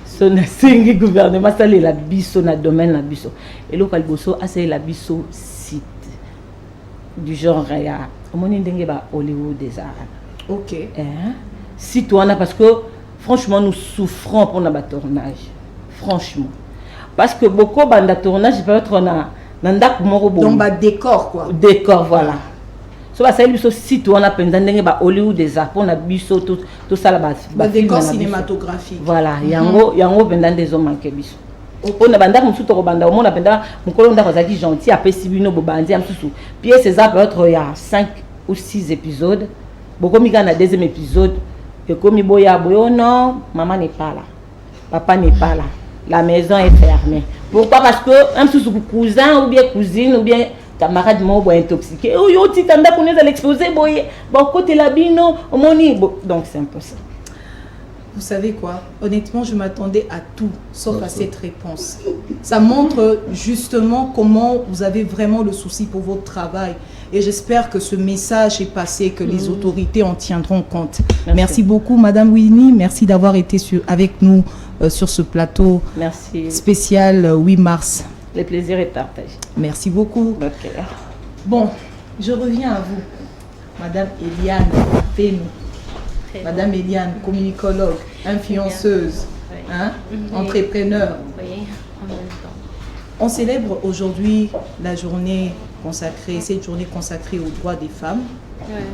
so na sengi gouvernement sale la biso na domaine na biso eloko liboso asala la biso site du genre ya omoni ndenge ba Hollywood des arts. OK site wana parce que franchement, nous souffrons pour notre tournage. Franchement. Parce que beaucoup de tournage peut être donc, décor quoi. Décor, voilà. So, ça y est, site où on a pendant Hollywood des arts, on a biso tout ça là-bas. Décor cinématographique. Voilà. Yango pendant des hommes manqués biso. On a banda musuto ko banda on a banda mukolo ndako zaki gentil après sibino bobandi amsusu. Puis ces arts peut être il y a 5 ou 6 épisodes. Beaucoup mika na deuxième épisode. Et comme il boya boyo non, maman n'est pas là, papa n'est pas là, la maison est fermée. Pourquoi? Parce que un sous cousin ou bien cousine ou bien camarade mo intoxiqué. Oh yo ti tanda connaît à l'exposer boye. Bon côté la bino moni donc c'est un peu ça. Vous savez quoi? Honnêtement, je m'attendais à tout sauf à cette réponse. Ça montre justement comment vous avez vraiment le souci pour votre travail. Et j'espère que ce message est passé, que les autorités en tiendront compte. Merci beaucoup, Madame Winnie. Merci d'avoir été avec nous sur ce plateau spécial 8 mars. Le plaisir est partagé. Merci beaucoup. Okay. Bon, je reviens à vous, Madame Eliane Fénou. Madame Eliane, communicologue, influenceuse, entrepreneur. Oui, en même temps. On célèbre aujourd'hui la journée consacrée, cette journée consacrée aux droits des femmes.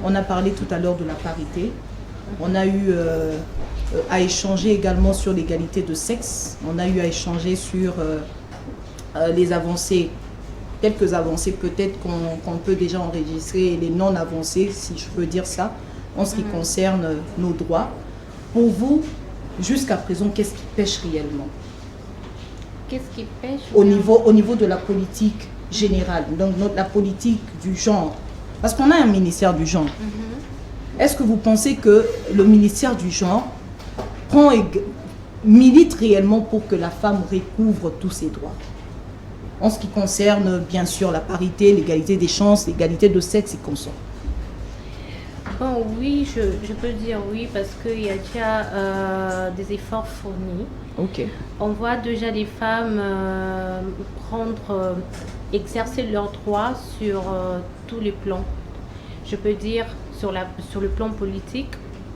On a parlé tout à l'heure de la parité. On a eu à échanger également sur l'égalité de sexe. On a eu à échanger sur les avancées, quelques avancées peut-être qu'on peut déjà enregistrer, et les non-avancées, si je peux dire ça, en ce qui concerne nos droits. Pour vous, jusqu'à présent, qu'est-ce qui pêche réellement? Qu'est-ce qui pêche au niveau de la politique générale, donc la politique du genre? Parce qu'on a un ministère du genre. est-ce que vous pensez que le ministère du genre milite réellement pour que la femme recouvre tous ses droits? En ce qui concerne, bien sûr, la parité, l'égalité des chances, l'égalité de sexe et consort. Bon, oui, je peux dire oui, parce qu'il y a déjà des efforts fournis. Ok. On voit déjà les femmes exercer leurs droits sur tous les plans. Je peux dire sur le plan politique,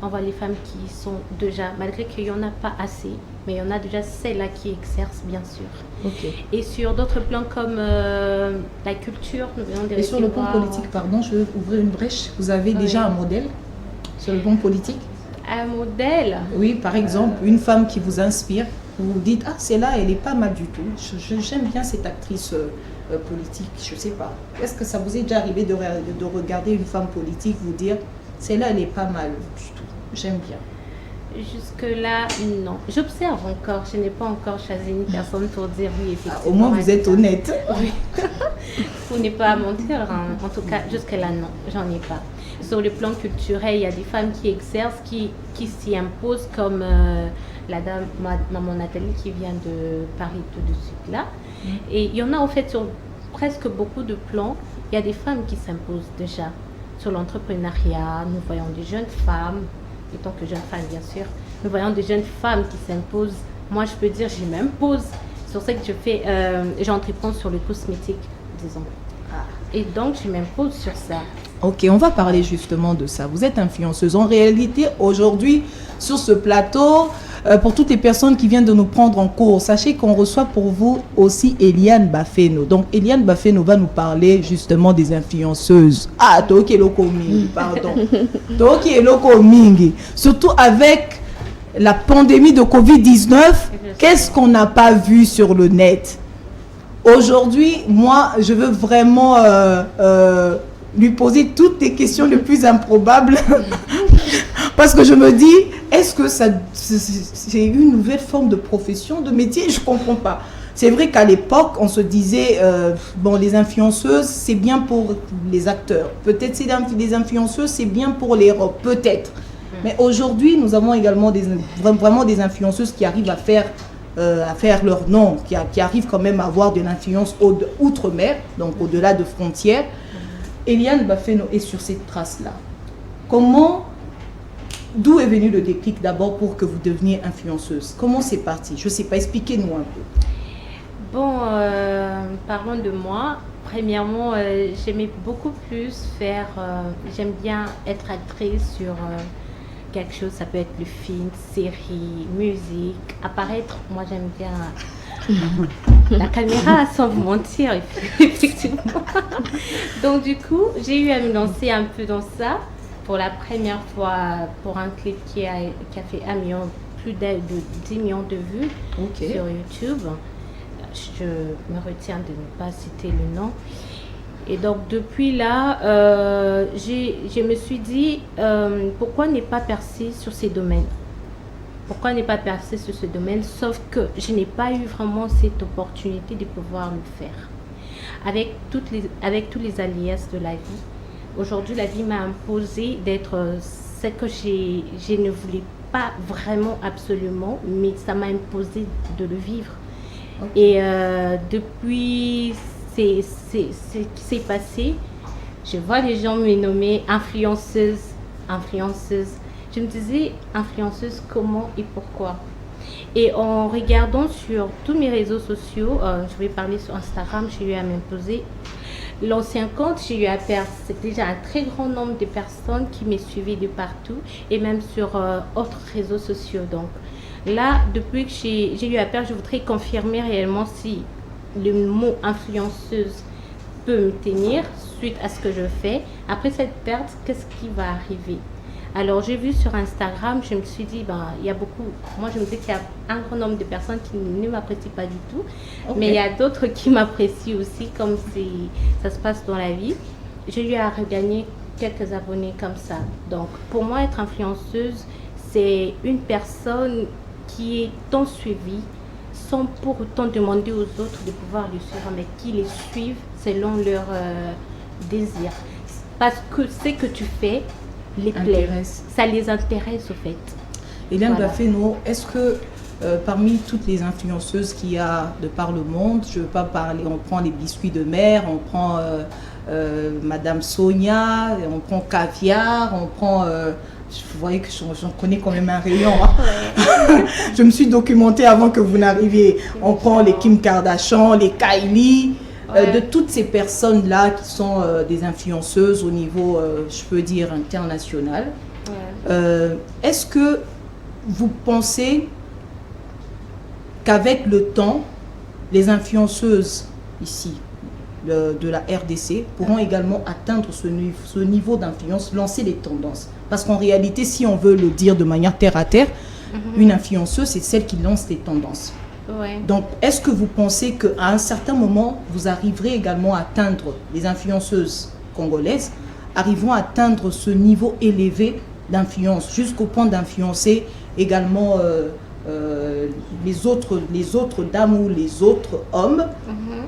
on voit les femmes qui sont déjà, malgré qu'il n'y en a pas assez, mais il y en a déjà celles-là qui exercent, bien sûr. Okay. Et sur d'autres plans comme la culture, nous venons de... Et sur le plan politique, pardon, je vais ouvrir une brèche. Vous avez déjà un modèle sur le plan politique? Un modèle? Oui, par exemple, une femme qui vous inspire, vous vous dites, ah, celle-là, elle n'est pas mal du tout. J'aime bien cette actrice politique, je ne sais pas. Est-ce que ça vous est déjà arrivé de regarder une femme politique, vous dire, celle-là, elle n'est pas mal du tout, j'aime bien? Jusque-là, non. J'observe encore. Je n'ai pas encore choisi une personne pour dire oui, effectivement. Au moins, vous êtes honnête. Oui. Vous n'êtes pas à mentir. Hein. En tout cas, jusque-là, non. J'en ai pas. Sur le plan culturel, il y a des femmes qui exercent, qui s'y imposent, comme la dame, maman Nathalie, qui vient de Paris tout de suite là. Et il y en a en fait sur presque beaucoup de plans. Il y a des femmes qui s'imposent déjà. Sur l'entrepreneuriat, nous voyons des jeunes femmes, étant que jeune femme bien sûr, nous voyons des jeunes femmes qui s'imposent. Moi je peux dire, je m'impose. C'est sur ça que je fais, j'entreprends sur le cosmétique, disons. Et donc je m'impose sur ça. Ok, on va parler justement de ça. Vous êtes influenceuse. En réalité, aujourd'hui, sur ce plateau, pour toutes les personnes qui viennent de nous prendre en cours, sachez qu'on reçoit pour vous aussi Eliane Bafeno. Donc, Eliane Bafeno va nous parler justement des influenceuses. Ah, Toki Eloko Mingi, pardon. Toki Eloko Mingi. Surtout avec la pandémie de Covid-19, qu'est-ce qu'on n'a pas vu sur le net? Aujourd'hui, moi, je veux vraiment lui poser toutes les questions les plus improbables. Parce que je me dis, est-ce que c'est une nouvelle forme de profession, de métier? Je ne comprends pas. C'est vrai qu'à l'époque, on se disait, bon, les influenceuses, c'est bien pour les acteurs. Peut-être les influenceuses, c'est bien pour les robes. Peut-être. Mais aujourd'hui, nous avons également vraiment des influenceuses qui arrivent à faire leur nom, qui arrivent quand même à avoir de l'influence outre-mer, donc au-delà de frontières. Eliane Bafeno est sur cette trace-là. D'où est venu le déclic d'abord pour que vous deveniez influenceuse? Comment c'est parti? Je ne sais pas, expliquez-nous un peu. Bon, parlons de moi. Premièrement, j'aimais beaucoup plus faire... j'aime bien être actrice sur quelque chose. Ça peut être le film, série, musique, apparaître. Moi, j'aime bien... la caméra, sans vous mentir, effectivement. Donc du coup, j'ai eu à me lancer un peu dans ça pour la première fois pour un clip qui a fait plus de 10 millions de vues sur YouTube. Je me retiens de ne pas citer le nom. Et donc depuis là, je me suis dit, pourquoi ne pas percer sur ces domaines? Pourquoi ne pas percer sur ce domaine? Sauf que je n'ai pas eu vraiment cette opportunité de pouvoir le faire. Avec tous les alias de la vie. Aujourd'hui, la vie m'a imposé d'être ce que je ne voulais pas vraiment absolument, mais ça m'a imposé de le vivre. Et depuis ce qui s'est passé, je vois les gens me nommer influenceuse. Je me disais, influenceuse, comment et pourquoi? Et en regardant sur tous mes réseaux sociaux, je vais parler sur Instagram, j'ai eu à m'imposer. L'ancien compte, j'ai eu à perdre, c'est déjà un très grand nombre de personnes qui me suivaient de partout et même sur autres réseaux sociaux. Donc là, depuis que j'ai eu à perdre, je voudrais confirmer réellement si le mot influenceuse peut me tenir suite à ce que je fais. Après cette perte, qu'est-ce qui va arriver? Alors j'ai vu sur Instagram, je me suis dit, il y a beaucoup, moi je me dis qu'il y a un grand nombre de personnes qui ne m'apprécient pas du tout, mais il y a d'autres qui m'apprécient aussi, comme ça se passe dans la vie. J'ai eu à regagner quelques abonnés comme ça. Donc pour moi, être influenceuse, c'est une personne qui est tant suivie, sans pour autant demander aux autres de pouvoir le suivre, mais qui les suivent selon leur désir. Parce que ce que tu fais, les plaît, ça les intéresse au fait. Eliane Bafeno, est-ce que parmi toutes les influenceuses qu'il y a de par le monde, je ne veux pas parler, on prend les biscuits de mer, on prend Madame Sonia, on prend Caviar, on prend... vous voyez que j'en connais quand même un rayon. Hein. Je me suis documentée avant que vous n'arriviez. On prend les Kim Kardashian, les Kylie, de toutes ces personnes-là qui sont des influenceuses au niveau, je peux dire, international. Est-ce que vous pensez qu'avec le temps, les influenceuses ici de la RDC pourront également atteindre ce niveau d'influence, lancer les tendances? Parce qu'en réalité, si on veut le dire de manière terre à terre, une influenceuse, c'est celle qui lance les tendances. Donc, est-ce que vous pensez qu'à un certain moment, vous arriverez également à atteindre, les influenceuses congolaises, arriveront à atteindre ce niveau élevé d'influence, jusqu'au point d'influencer également les autres dames ou les autres hommes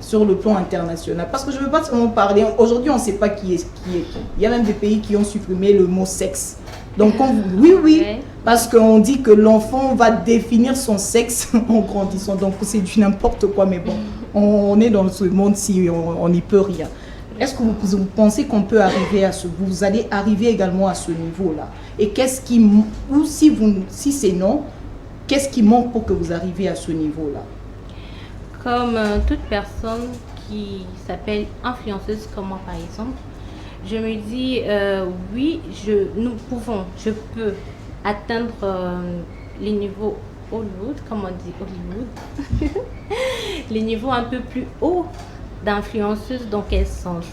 sur le plan international? Parce que je ne veux pas seulement parler, aujourd'hui on ne sait pas qui est qui. Il y a même des pays qui ont supprimé le mot sexe. Donc oui, parce qu'on dit que l'enfant va définir son sexe en grandissant, donc c'est du n'importe quoi, mais bon, on est dans ce monde si on n'y peut rien. Est-ce que vous pensez qu'on peut arriver à vous allez arriver également à ce niveau-là? Et qu'est-ce qui, ou si c'est non, qu'est-ce qui manque pour que vous arriviez à ce niveau-là? Comme toute personne qui s'appelle influenceuse comme moi par exemple, je me dis oui, je peux atteindre les niveaux Hollywood, comme on dit Hollywood, les niveaux un peu plus hauts d'influenceuse. Dans quel sens?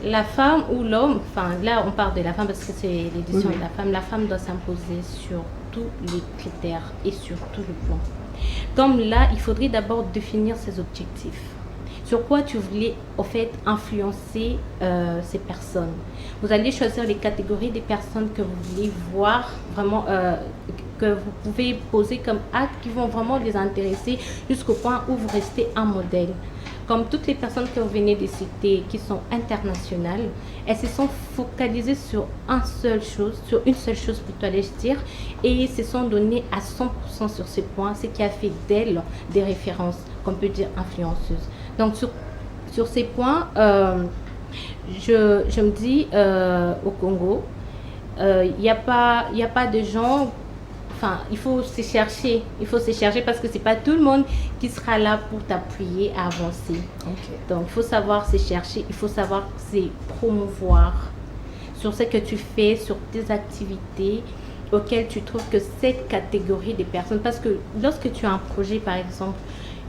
La femme ou l'homme, enfin là on parle de la femme parce que c'est l'édition de la femme doit s'imposer sur tous les critères et sur tout le plan. Comme là, il faudrait d'abord définir ses objectifs. Sur quoi tu voulais au fait influencer ces personnes. Vous allez choisir les catégories des personnes que vous voulez voir vraiment, que vous pouvez poser comme actes qui vont vraiment les intéresser jusqu'au point où vous restez un modèle. Comme toutes les personnes que vous venez de citer qui sont internationales, elles se sont focalisées sur une seule chose plutôt allais-je dire, et se sont données à 100% sur ce point, ce qui a fait d'elles des références, qu'on peut dire influenceuses. Donc sur ces points, je me dis au Congo, il n'y a pas de gens. Enfin, il faut se chercher parce que c'est pas tout le monde qui sera là pour t'appuyer à avancer. Donc, il faut savoir se chercher, il faut savoir se promouvoir sur ce que tu fais, sur tes activités auxquelles tu trouves que cette catégorie des personnes, parce que lorsque tu as un projet, par exemple,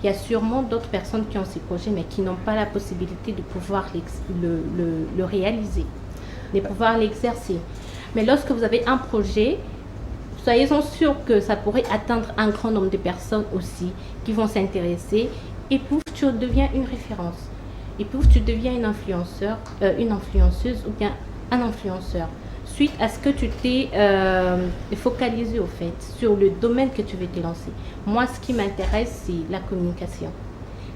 il y a sûrement d'autres personnes qui ont ces projets, mais qui n'ont pas la possibilité de pouvoir le réaliser, de pouvoir l'exercer. Mais lorsque vous avez un projet, soyez-en sûrs que ça pourrait atteindre un grand nombre de personnes aussi qui vont s'intéresser. Et pouf, tu deviens une référence. Et pouf, tu deviens une influenceuse ou bien un influenceur. Suite à ce que tu t'es focalisé au fait sur le domaine que tu veux te lancer. Moi, ce qui m'intéresse, c'est la communication.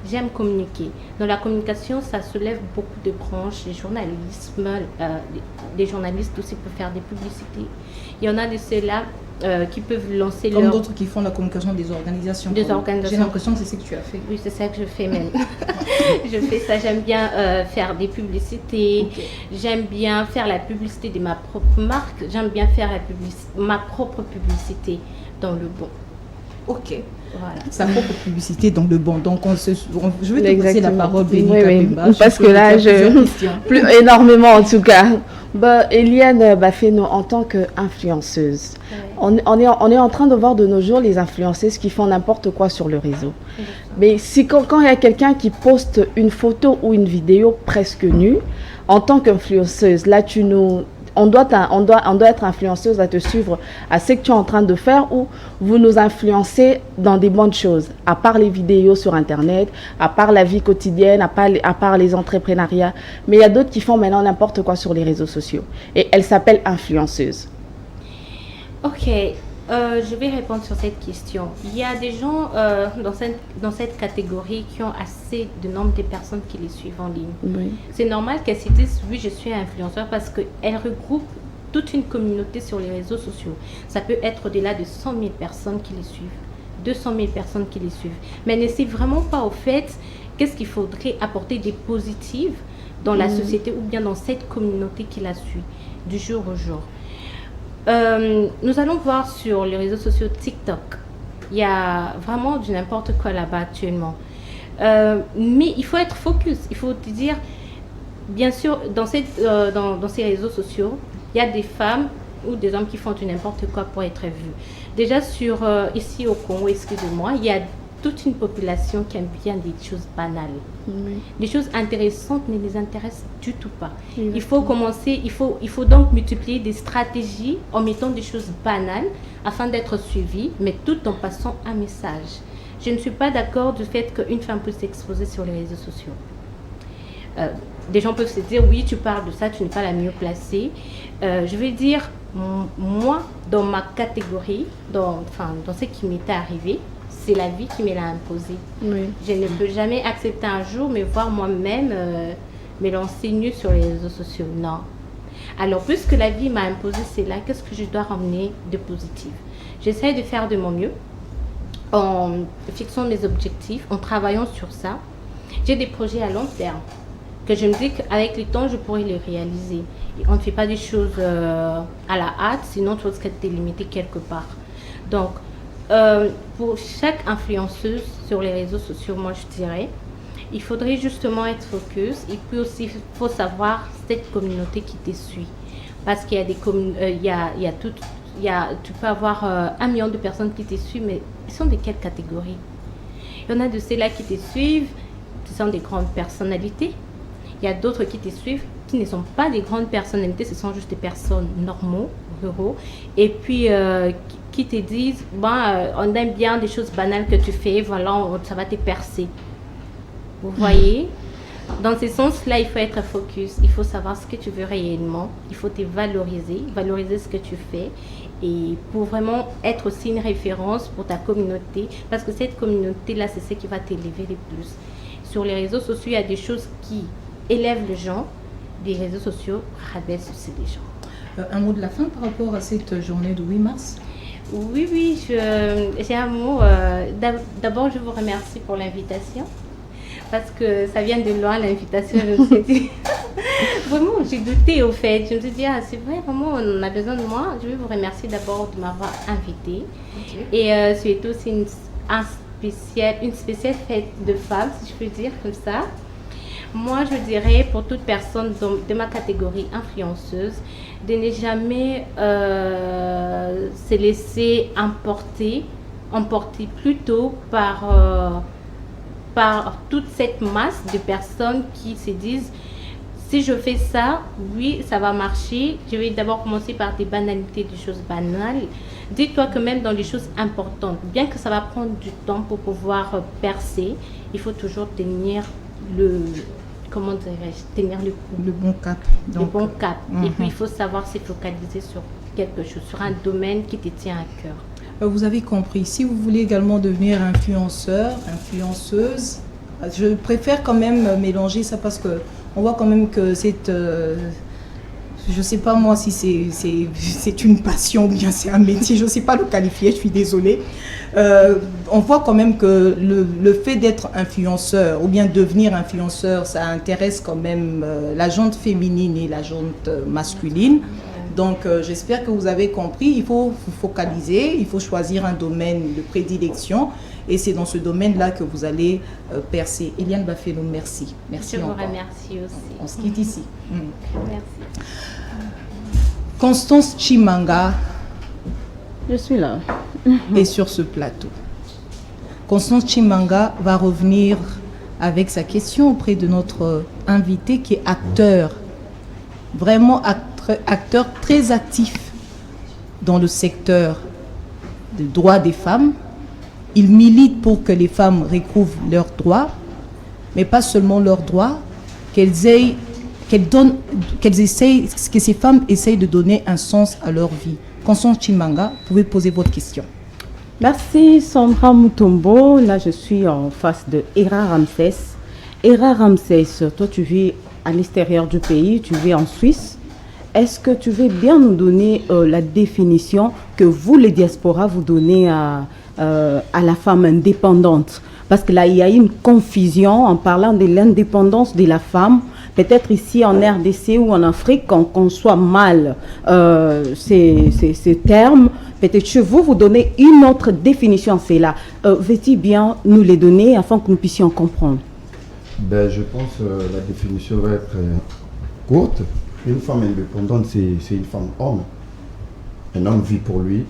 J'aime communiquer. Dans la communication, ça soulève beaucoup de branches, les journalisme, les journalistes aussi peuvent faire des publicités. Il y en a de ceux-là qui peuvent lancer comme d'autres qui font la communication des organisations. J'ai l'impression que c'est ce que tu as fait. Oui, c'est ça que je fais même. Je fais ça, j'aime bien faire des publicités, j'aime bien faire la publicité de ma propre marque, j'aime bien faire ma propre publicité dans le bon. Ok. Voilà. Sa propre publicité dans le bon. Donc, je vais te passer la parole, Bénika Pemba. Parce que là, plus énormément en tout cas. Eliane Bafeno, en tant qu'influenceuse, on est en train de voir de nos jours les influenceuses qui font n'importe quoi sur le réseau. Mais si quand il y a quelqu'un qui poste une photo ou une vidéo presque nue, en tant qu'influenceuse, là on doit être influenceuse à te suivre à ce que tu es en train de faire, ou vous nous influencez dans des bonnes choses, à part les vidéos sur Internet, à part la vie quotidienne, à part les entrepreneuriats. Mais il y a d'autres qui font maintenant n'importe quoi sur les réseaux sociaux. Et elles s'appellent influenceuses. Ok, je vais répondre sur cette question. Il y a des gens dans cette catégorie qui ont assez de nombre de personnes qui les suivent en ligne. Oui. C'est normal qu'elles se disent, oui, je suis influenceur, parce qu'elles regroupent toute une communauté sur les réseaux sociaux. Ça peut être au-delà de 100 000 personnes qui les suivent, 200 000 personnes qui les suivent. Mais ne sait vraiment pas au fait qu'est-ce qu'il faudrait apporter des positives dans la société ou bien dans cette communauté qui la suit du jour au jour. Nous allons voir sur les réseaux sociaux TikTok. Il y a vraiment du n'importe quoi là-bas actuellement. Mais il faut être focus. Il faut te dire, bien sûr, dans ces réseaux sociaux, il y a des femmes ou des hommes qui font du n'importe quoi pour être vus. Déjà ici au Congo, excusez-moi, il y a toute une population qui aime bien des choses banales. Les choses intéressantes ne les intéressent du tout pas. Il faut commencer, il faut donc multiplier des stratégies en mettant des choses banales afin d'être suivi, mais tout en passant un message. Je ne suis pas d'accord du fait qu'une femme peut s'exposer sur les réseaux sociaux. Des gens peuvent se dire, oui, tu parles de ça, tu n'es pas la mieux placée. Je vais dire, moi, dans ma catégorie, dans ce qui m'était arrivé, c'est la vie qui me l'a imposé. Je ne peux jamais accepter un jour me voir moi-même me lancer nue sur les réseaux sociaux. Non. Alors, puisque la vie m'a imposé cela, qu'est-ce que je dois ramener de positif? J'essaie de faire de mon mieux en fixant mes objectifs, en travaillant sur ça. J'ai des projets à long terme que je me dis qu'avec le temps, je pourrais les réaliser. Et on ne fait pas des choses à la hâte, sinon tu risques de te limiter quelque part. Donc, pour chaque influenceuse sur les réseaux sociaux, moi je dirais, il faudrait justement être focus. Et puis aussi, il faut savoir cette communauté qui te suit. Parce qu'il y a des tu peux avoir 1 million de personnes qui te suivent, mais ils sont de quelle catégorie? Il y en a de ceux-là qui te suivent, ce sont des grandes personnalités. Il y a d'autres qui te suivent, qui ne sont pas des grandes personnalités, ce sont juste des personnes normaux, ruraux. Et puis, qui te disent, on aime bien des choses banales que tu fais, voilà, ça va te percer. Vous voyez? Dans ce sens-là, il faut être focus, il faut savoir ce que tu veux réellement, il faut te valoriser ce que tu fais, et pour vraiment être aussi une référence pour ta communauté, parce que cette communauté-là, c'est ce qui va t'élever le plus. Sur les réseaux sociaux, il y a des choses qui élèvent les gens, des réseaux sociaux rabaissent aussi les gens. Un mot de la fin par rapport à cette journée du 8 mars? Oui, j'ai un mot. D'abord, je vous remercie pour l'invitation. Parce que ça vient de loin, l'invitation. Je me suis dit, vraiment, j'ai douté au fait. Je me suis dit, c'est vrai, vraiment, on a besoin de moi. Je vais vous remercier d'abord de m'avoir invité. Et c'est aussi une spéciale fête de femmes, si je peux dire comme ça. Moi, je dirais pour toute personne de ma catégorie influenceuse, de ne jamais se laisser emporter plutôt par toute cette masse de personnes qui se disent, si je fais ça, oui, ça va marcher. Je vais d'abord commencer par des banalités, des choses banales. Dis-toi que même dans les choses importantes, bien que ça va prendre du temps pour pouvoir percer, il faut toujours tenir le bon cap. Le bon cap. Et puis, il faut savoir se focaliser sur quelque chose, sur un domaine qui te tient à cœur. Vous avez compris. Si vous voulez également devenir influenceur, influenceuse, je préfère quand même mélanger ça parce que on voit quand même que c'est... je ne sais pas moi si c'est une passion ou bien c'est un métier, je ne sais pas le qualifier, je suis désolée. On voit quand même que le fait d'être influenceur ou bien devenir influenceur, ça intéresse quand même la gente féminine et la gente masculine. Donc j'espère que vous avez compris, il faut vous focaliser, il faut choisir un domaine de prédilection et c'est dans ce domaine-là que vous allez percer. Eliane Bafelo, merci. Merci encore. Je vous remercie aussi. On se quitte ici. Merci. Constance Chimanga. Je suis là. Et sur ce plateau. Constance Chimanga va revenir avec sa question auprès de notre invité qui est acteur, vraiment acteur très actif dans le secteur des droits des femmes. Il milite pour que les femmes recouvrent leurs droits, mais pas seulement leurs droits, que ces femmes essayent de donner un sens à leur vie. Constance Chimanga, vous pouvez poser votre question. Merci Sandra Mutombo. Là, je suis en face de Hera Ramsès. Hera Ramsès, toi, tu vis à l'extérieur du pays, tu vis en Suisse. est-ce que tu veux bien nous donner la définition que vous, les diasporas, vous donnez à la femme indépendante? Parce que là, il y a une confusion en parlant de l'indépendance de la femme. Peut-être ici en RDC ou en Afrique, on conçoit mal ces termes. Peut-être chez vous, vous donnez une autre définition. C'est là. Veux-tu bien nous les donner afin que nous puissions comprendre? Ben, je pense que la définition va être courte. Une femme indépendante, c'est une femme homme. Un homme vit pour lui.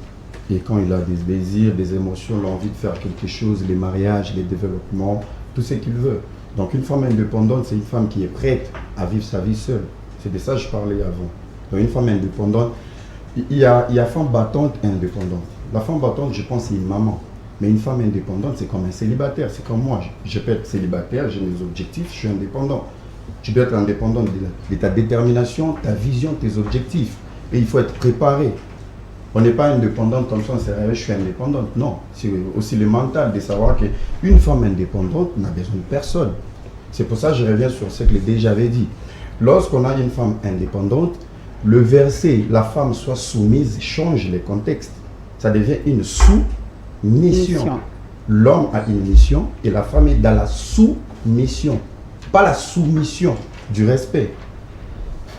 Et quand il a des désirs, des émotions, l'envie de faire quelque chose, les mariages, les développements, tout ce qu'il veut. Donc une femme indépendante, c'est une femme qui est prête à vivre sa vie seule. C'est de ça que je parlais avant. Donc une femme indépendante, il y a femme battante et indépendante. La femme battante, je pense, c'est une maman. Mais une femme indépendante, c'est comme un célibataire. C'est comme moi. Je peux être célibataire, j'ai mes objectifs, je suis indépendant. Tu dois être indépendant de ta détermination, ta vision, tes objectifs. Et il faut être préparé. On n'est pas indépendante comme ça, on s'est réveillé, je suis indépendante. Non, c'est aussi le mental de savoir qu'une femme indépendante n'a besoin de personne. C'est pour ça que je reviens sur ce que le déjà avait dit. Lorsqu'on a une femme indépendante, le verset « la femme soit soumise » change le contexte. Ça devient une sous-mission. L'homme a une mission et la femme est dans la sous-mission. Pas la soumission, du respect.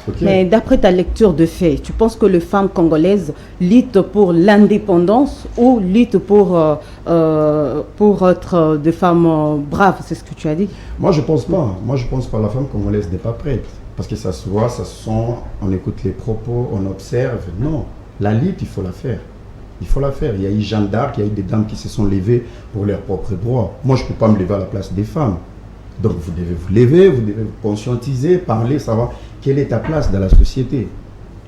Okay. Mais d'après ta lecture de fait, tu penses que les femmes congolaises luttent pour l'indépendance ou luttent pour être des femmes braves? C'est ce que tu as dit. Moi, je pense pas. Moi, je pense pas. La femme congolaise n'est pas prête. Parce que ça se voit, ça se sent, on écoute les propos, on observe. Non, la lutte, il faut la faire. Il faut la faire. Il y a eu Jeanne d'Arc, il y a eu des dames qui se sont levées pour leurs propres droits. Moi, je ne peux pas me lever à la place des femmes. Donc, vous devez vous lever, vous devez vous conscientiser, parler, savoir quelle est ta place dans la société.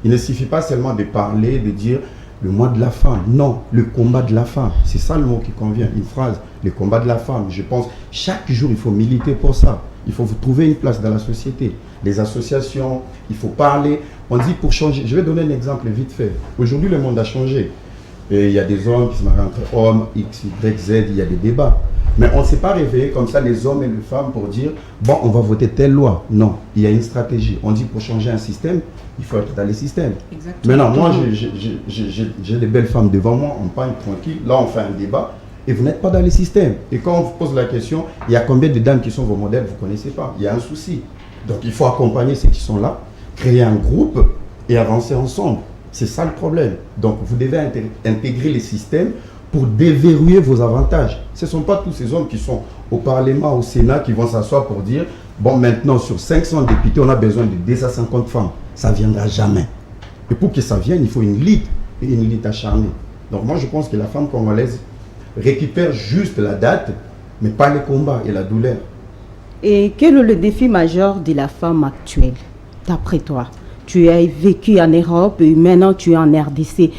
Il ne suffit pas seulement de parler, de dire le mois de la femme. Non, le combat de la femme. C'est ça le mot qui convient, une phrase. Le combat de la femme. Je pense, chaque jour, il faut militer pour ça. Il faut vous trouver une place dans la société. Les associations, il faut parler. On dit pour changer. Je vais donner un exemple vite fait. Aujourd'hui, le monde a changé. Et il y a des hommes qui se marient entre hommes, X, Y, Z, il y a des débats. Mais on ne s'est pas réveillé comme ça, les hommes et les femmes, pour dire, bon, on va voter telle loi. Non, il y a une stratégie. On dit pour changer un système, il faut être dans les systèmes. Exactement. Maintenant, moi, j'ai des belles femmes devant moi, on parle tranquille. Là, on fait un débat et vous n'êtes pas dans les systèmes. Et quand on vous pose la question, il y a combien de dames qui sont vos modèles, vous ne connaissez pas. Il y a un souci. Donc, il faut accompagner ceux qui sont là, créer un groupe et avancer ensemble. C'est ça le problème. Donc, vous devez intégrer les systèmes pour déverrouiller vos avantages. Ce ne sont pas tous ces hommes qui sont au Parlement, au Sénat, qui vont s'asseoir pour dire, bon, maintenant, sur 500 députés, on a besoin de 250 femmes. Ça ne viendra jamais. Et pour que ça vienne, il faut une lutte, et une lutte acharnée. Donc, moi, je pense que la femme congolaise récupère juste la date, mais pas les combats et la douleur. Et quel est le défi majeur de la femme actuelle, d'après toi? Tu as vécu en Europe et maintenant tu es en RDC.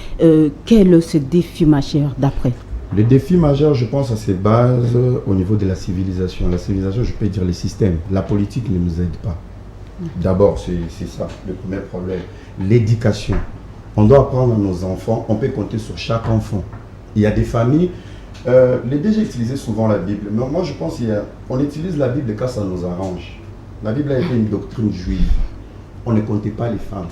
Quel est ce défi majeur d'après? Le défi majeur, je pense, à ses bases au niveau de la civilisation. La civilisation, je peux dire les systèmes. La politique ne nous aide pas. D'abord, c'est ça le premier problème. L'éducation. On doit apprendre à nos enfants, on peut compter sur chaque enfant. Il y a des familles, les DG utilisaient souvent la Bible. Mais moi, je pense qu'on utilise la Bible quand ça nous arrange. La Bible a été une doctrine juive. On ne comptait pas les femmes.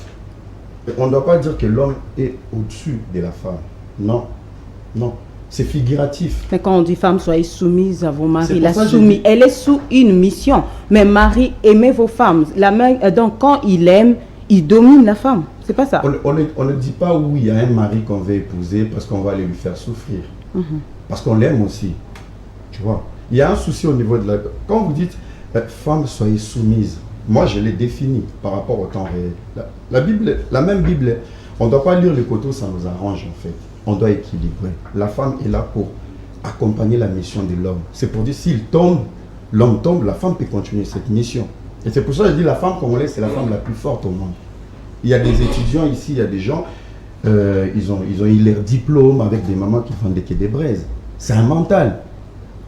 Et on ne doit pas dire que l'homme est au-dessus de la femme. Non, non. C'est figuratif. Mais quand on dit femme, soyez soumise à vos maris. Elle est sous une mission. Mais mari, aimez vos femmes. Donc quand il aime, il domine la femme. C'est pas ça. On ne dit pas oui à un mari qu'on veut épouser parce qu'on va aller lui faire souffrir. Parce qu'on l'aime aussi. Tu vois. Il y a un souci au niveau de la... Quand vous dites femme, soyez soumise. Moi, je l'ai défini par rapport au temps réel. La Bible, la même Bible, on ne doit pas lire le côté où ça nous arrange en fait. On doit équilibrer. La femme est là pour accompagner la mission de l'homme. C'est pour dire, s'il tombe, l'homme tombe, la femme peut continuer cette mission. Et c'est pour ça que je dis, la femme congolaise, c'est la femme la plus forte au monde. Il y a des étudiants ici, il y a des gens, ils ont eu leur diplôme avec des mamans qui vendent des braises. C'est un mental.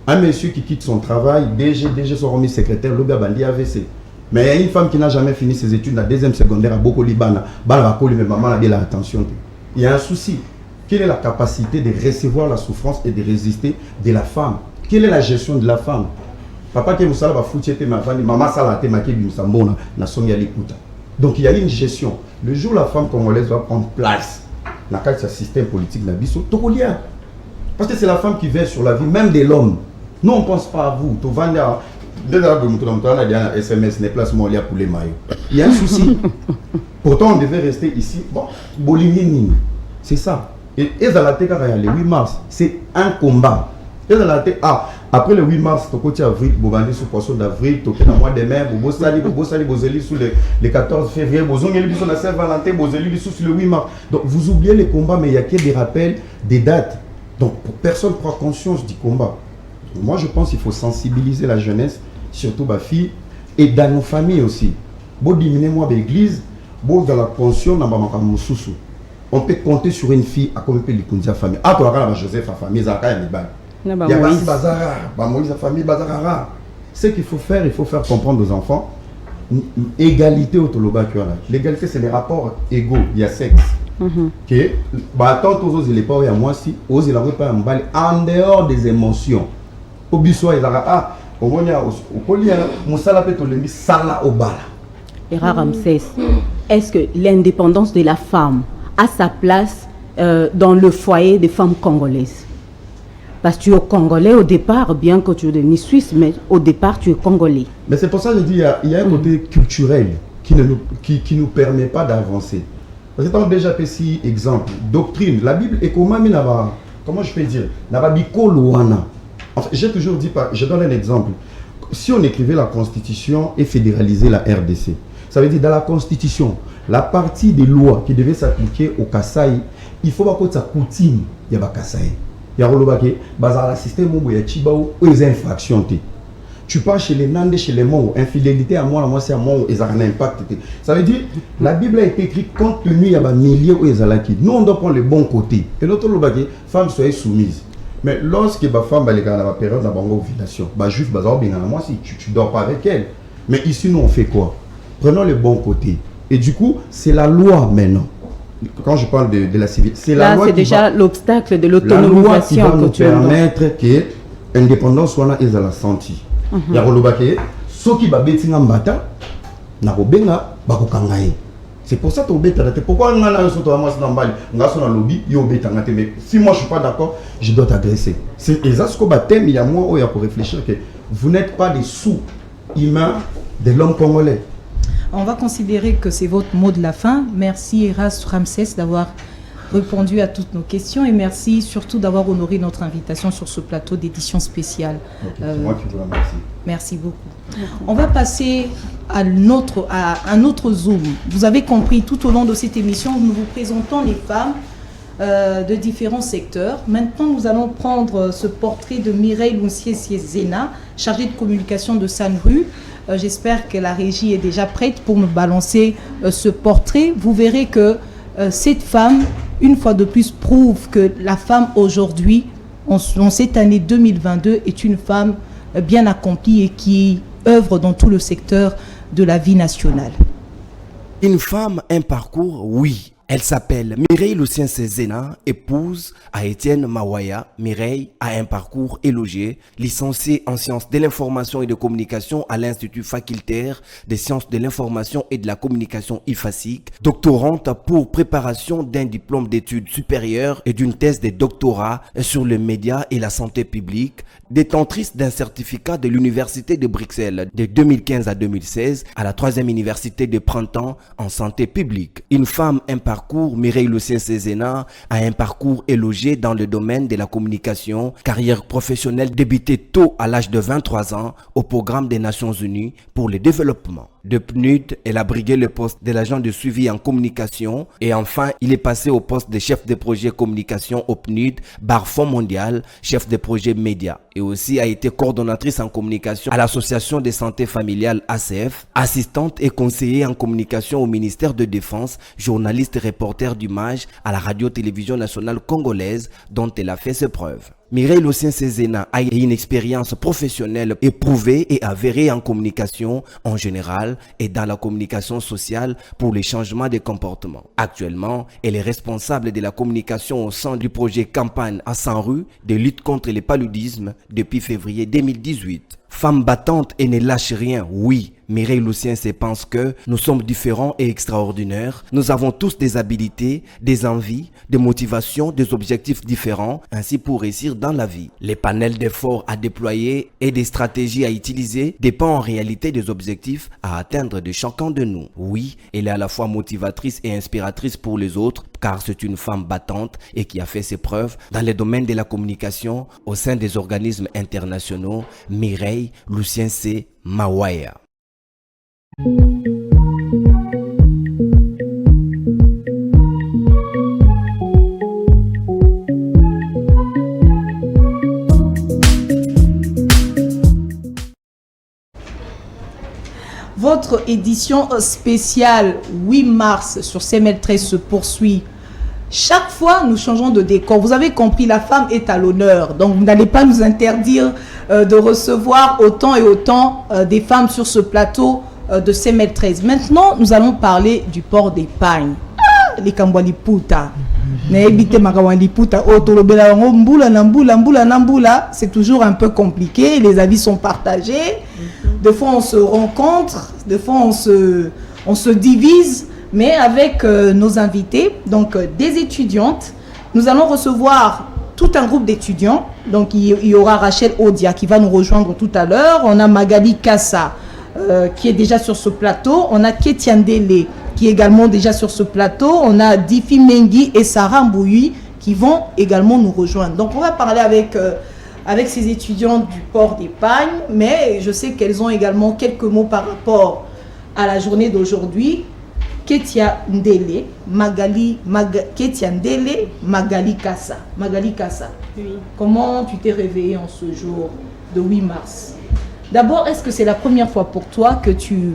Un monsieur qui quitte son travail, DG son remis secrétaire, l'obé a bandi AVC. Mais il y a une femme qui n'a jamais fini ses études, la deuxième secondaire à Boko Libana, attention. Il y a un souci. Quelle est la capacité de recevoir la souffrance et de résister de la femme? Quelle est la gestion de la femme? Papa qui m'a foutu, maman salate, ma qui na somi alikuta. Donc il y a une gestion. Le jour où la femme congolaise va prendre place dans le système politique de la vie, c'est tout lien. Parce que c'est la femme qui veille sur la vie, même de l'homme. Nous, on ne pense pas à vous. SMS n'est place pour les maillots. Il y a un souci. Pourtant, on devait rester ici. Bon, c'est ça. Et le 8 mars, c'est un combat. Après le 8 mars, tu as avril, tu as sous poisson d'avril, tu as le mois de mai, tu as sous le 14 février, tu as la Saint-Valentin, tu as sous le 8 mars. Donc vous oubliez les combats, mais il y a que des rappels, des dates. Donc personne ne prend conscience du combat. Moi je pense qu'il faut sensibiliser la jeunesse, surtout ma fille, et dans nos familles aussi. Bon diminuer moi l'église, bon dans la pension, dans ma moussou. On peut compter sur une fille à comme peut la famille. Ah, tu as Joseph, la famille, il y a Moïse Bazara, Moïse, la famille Bazara. Ce qu'il faut faire comprendre aux enfants, égalité au Toloba. L'égalité, c'est les rapports égaux, il y a sexe. Que, tant aux autres, il n'est pas moi si, aux il n'arrive pas en dehors des émotions. Au bisou, il a au monia, au collier, Moussala Petolembi, Sala Obala. Et Ramsès, est-ce que l'indépendance de la femme a sa place dans le foyer des femmes congolaises? Parce que tu es congolais au départ, bien que tu es devenu suisse, mais au départ tu es congolais. Mais c'est pour ça que je dis il y a un côté culturel qui nous permet pas d'avancer. Parce que tu as déjà fait ici exemple, doctrine, la Bible est comment je peux dire, en fait, j'ai toujours dit, je donne un exemple. Si on écrivait la Constitution et fédéralisait la RDC, ça veut dire dans la Constitution, la partie des lois qui devait s'appliquer au Kasaï, il faut pas que ça coutume, il y a Kasaï. Il y a un système où il y a des infractions. Tu pars chez les Nandés, chez les Mons, infidélité à moi c'est à moi, ils ont un impact. Ça veut dire, la Bible a été écrite compte tenu, il y a des milliers où ils ont la Nous, on doit prendre le bon côté. Et l'autre, les femmes soient soumises. Mais lorsque les femmes, dans la période de la ovulation, juste, moi, si tu ne dors pas avec elle. Mais ici, nous, on fait quoi? Prenons le bon côté. Et du coup, c'est la loi maintenant. Quand je parle de la civile, c'est la loi. Là, c'est déjà l'obstacle de l'autonomisation. La loi qui va nous permettre que l'indépendance soit là et à la santé. Il y a ceux qui va bêter en bata, na robenga bakokangaye. C'est pour ça que tu bêtes. Pourquoi on a un sauto à moi dans Bali, on a son lobby, il bête en mais si moi je suis pas d'accord, je dois t'agresser. C'est exactement ce que il y a moi où il y a pour réfléchir que vous n'êtes pas des sous-humains de l'homme congolais. On va considérer que c'est votre mot de la fin. Merci Eras Ramsès d'avoir répondu à toutes nos questions et merci surtout d'avoir honoré notre invitation sur ce plateau d'édition spéciale. C'est moi qui vous remercie. Merci beaucoup. On va passer à un autre zoom. Vous avez compris, tout au long de cette émission, nous vous présentons les femmes de différents secteurs. Maintenant, nous allons prendre ce portrait de Mireille Lusié-Zena, chargée de communication de Sanru. J'espère que la régie est déjà prête pour nous balancer ce portrait. Vous verrez que cette femme, une fois de plus, prouve que la femme aujourd'hui, en cette année 2022, est une femme bien accomplie et qui œuvre dans tout le secteur de la vie nationale. Une femme, un parcours, oui. Elle s'appelle Mireille Lusié-Zena, épouse à Étienne Mawaya. Mireille a un parcours élogieux, licenciée en sciences de l'information et de communication à l'Institut facultaire des sciences de l'information et de la communication IFASIC, doctorante pour préparation d'un diplôme d'études supérieures et d'une thèse de doctorat sur les médias et la santé publique, détentrice d'un certificat de l'Université de Bruxelles de 2015 à 2016 à la 3e université de printemps en santé publique. Une femme, un parcours, Mireille Lusié-Zena a un parcours élogieux dans le domaine de la communication, carrière professionnelle débutée tôt à l'âge de 23 ans au programme des Nations Unies pour le développement. De PNUD, elle a brigué le poste de l'agent de suivi en communication et enfin, il est passé au poste de chef de projet communication au PNUD, barre Fonds mondial, chef de projet média et aussi a été coordonnatrice en communication à l'Association de santé familiale ACF, assistante et conseillère en communication au ministère de Défense, journaliste et reporter du MAJ à la radio-télévision nationale congolaise dont elle a fait ses preuves. Mireille Lusié-Zena a une expérience professionnelle éprouvée et avérée en communication en général et dans la communication sociale pour les changements de comportement. Actuellement, elle est responsable de la communication au sein du projet campagne à Sanru de lutte contre le paludisme depuis février 2018. Femme battante et ne lâche rien, oui. Mireille Luciense pense que nous sommes différents et extraordinaires. Nous avons tous des habilités, des envies, des motivations, des objectifs différents, ainsi pour réussir dans la vie. Les panels d'efforts à déployer et des stratégies à utiliser dépendent en réalité des objectifs à atteindre de chacun de nous. Oui, elle est à la fois motivatrice et inspiratrice pour les autres, car c'est une femme battante et qui a fait ses preuves dans les domaines de la communication au sein des organismes internationaux. Mireille Luciense Mawaya. Votre édition spéciale 8 mars sur CML13 se poursuit. Chaque fois, nous changeons de décor. Vous avez compris, la femme est à l'honneur. Donc, vous n'allez pas nous interdire de recevoir autant et autant des femmes sur ce plateau de CML13. Maintenant, nous allons parler du port d'épargne. Les Kambwaliputa. C'est toujours un peu compliqué. Les avis sont partagés. Des fois, on se rencontre. Des fois, on se divise. Mais avec nos invités, donc des étudiantes, nous allons recevoir tout un groupe d'étudiants. Donc, il y aura Rachel Odia qui va nous rejoindre tout à l'heure. On a Magali Kassa qui est déjà sur ce plateau. On a Ketiandele qui est également déjà sur ce plateau. On a Difi Mengi et Sarah Mbouyi qui vont également nous rejoindre. Donc, on va parler avec ces étudiantes du port d'épargne. Mais je sais qu'elles ont également quelques mots par rapport à la journée d'aujourd'hui. Ketia Ndele, Magali Kassa. Magali Kassa, oui. Comment tu t'es réveillée en ce jour de 8 mars? D'abord, est-ce que c'est la première fois pour toi que tu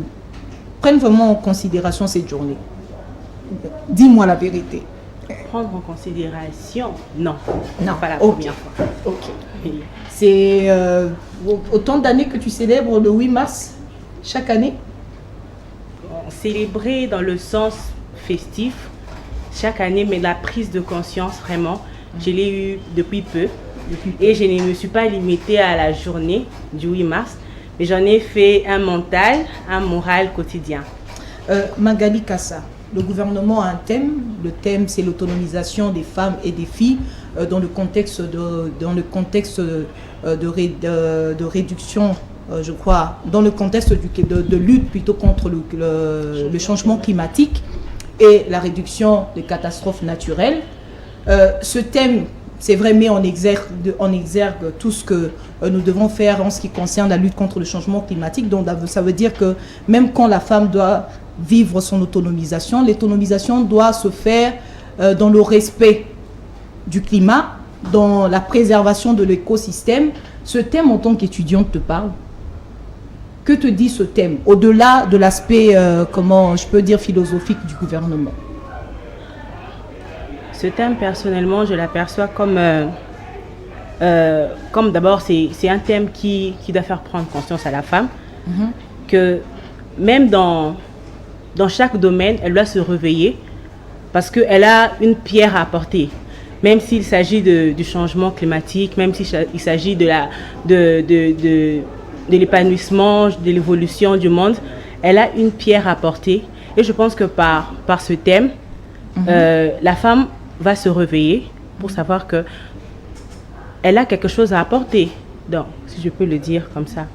prennes vraiment en considération cette journée? Dis-moi la vérité. Prendre en considération? Non. Non, pas la première fois. Ok. Oui. C'est autant d'années que tu célèbres le 8 mars chaque année? Célébrer dans le sens festif chaque année, mais la prise de conscience vraiment, je l'ai eu depuis peu. Et je ne me suis pas limitée à la journée du 8 mars, mais j'en ai fait un mental, un moral quotidien. Magali Kassa, le gouvernement a un thème. Le thème, c'est l'autonomisation des femmes et des filles dans le contexte de réduction. Je crois, dans le contexte de lutte plutôt contre le changement climatique et la réduction des catastrophes naturelles. Ce thème, c'est vrai, met en exergue tout ce que nous devons faire en ce qui concerne la lutte contre le changement climatique. Donc, ça veut dire que même quand la femme doit vivre son autonomisation, l'autonomisation doit se faire dans le respect du climat, dans la préservation de l'écosystème. Ce thème, en tant qu'étudiante, te parle? Que te dit ce thème, au-delà de l'aspect, comment je peux dire, philosophique du gouvernement? Ce thème, personnellement, je l'aperçois comme d'abord, c'est un thème qui doit faire prendre conscience à la femme, que même dans chaque domaine, elle doit se réveiller parce qu'elle a une pierre à apporter. Même s'il s'agit du changement climatique, même s'il s'agit de l'épanouissement, de l'évolution du monde, elle a une pierre à porter. Et je pense que par ce thème, la femme va se réveiller pour savoir qu'elle a quelque chose à apporter. Donc, si je peux le dire comme ça.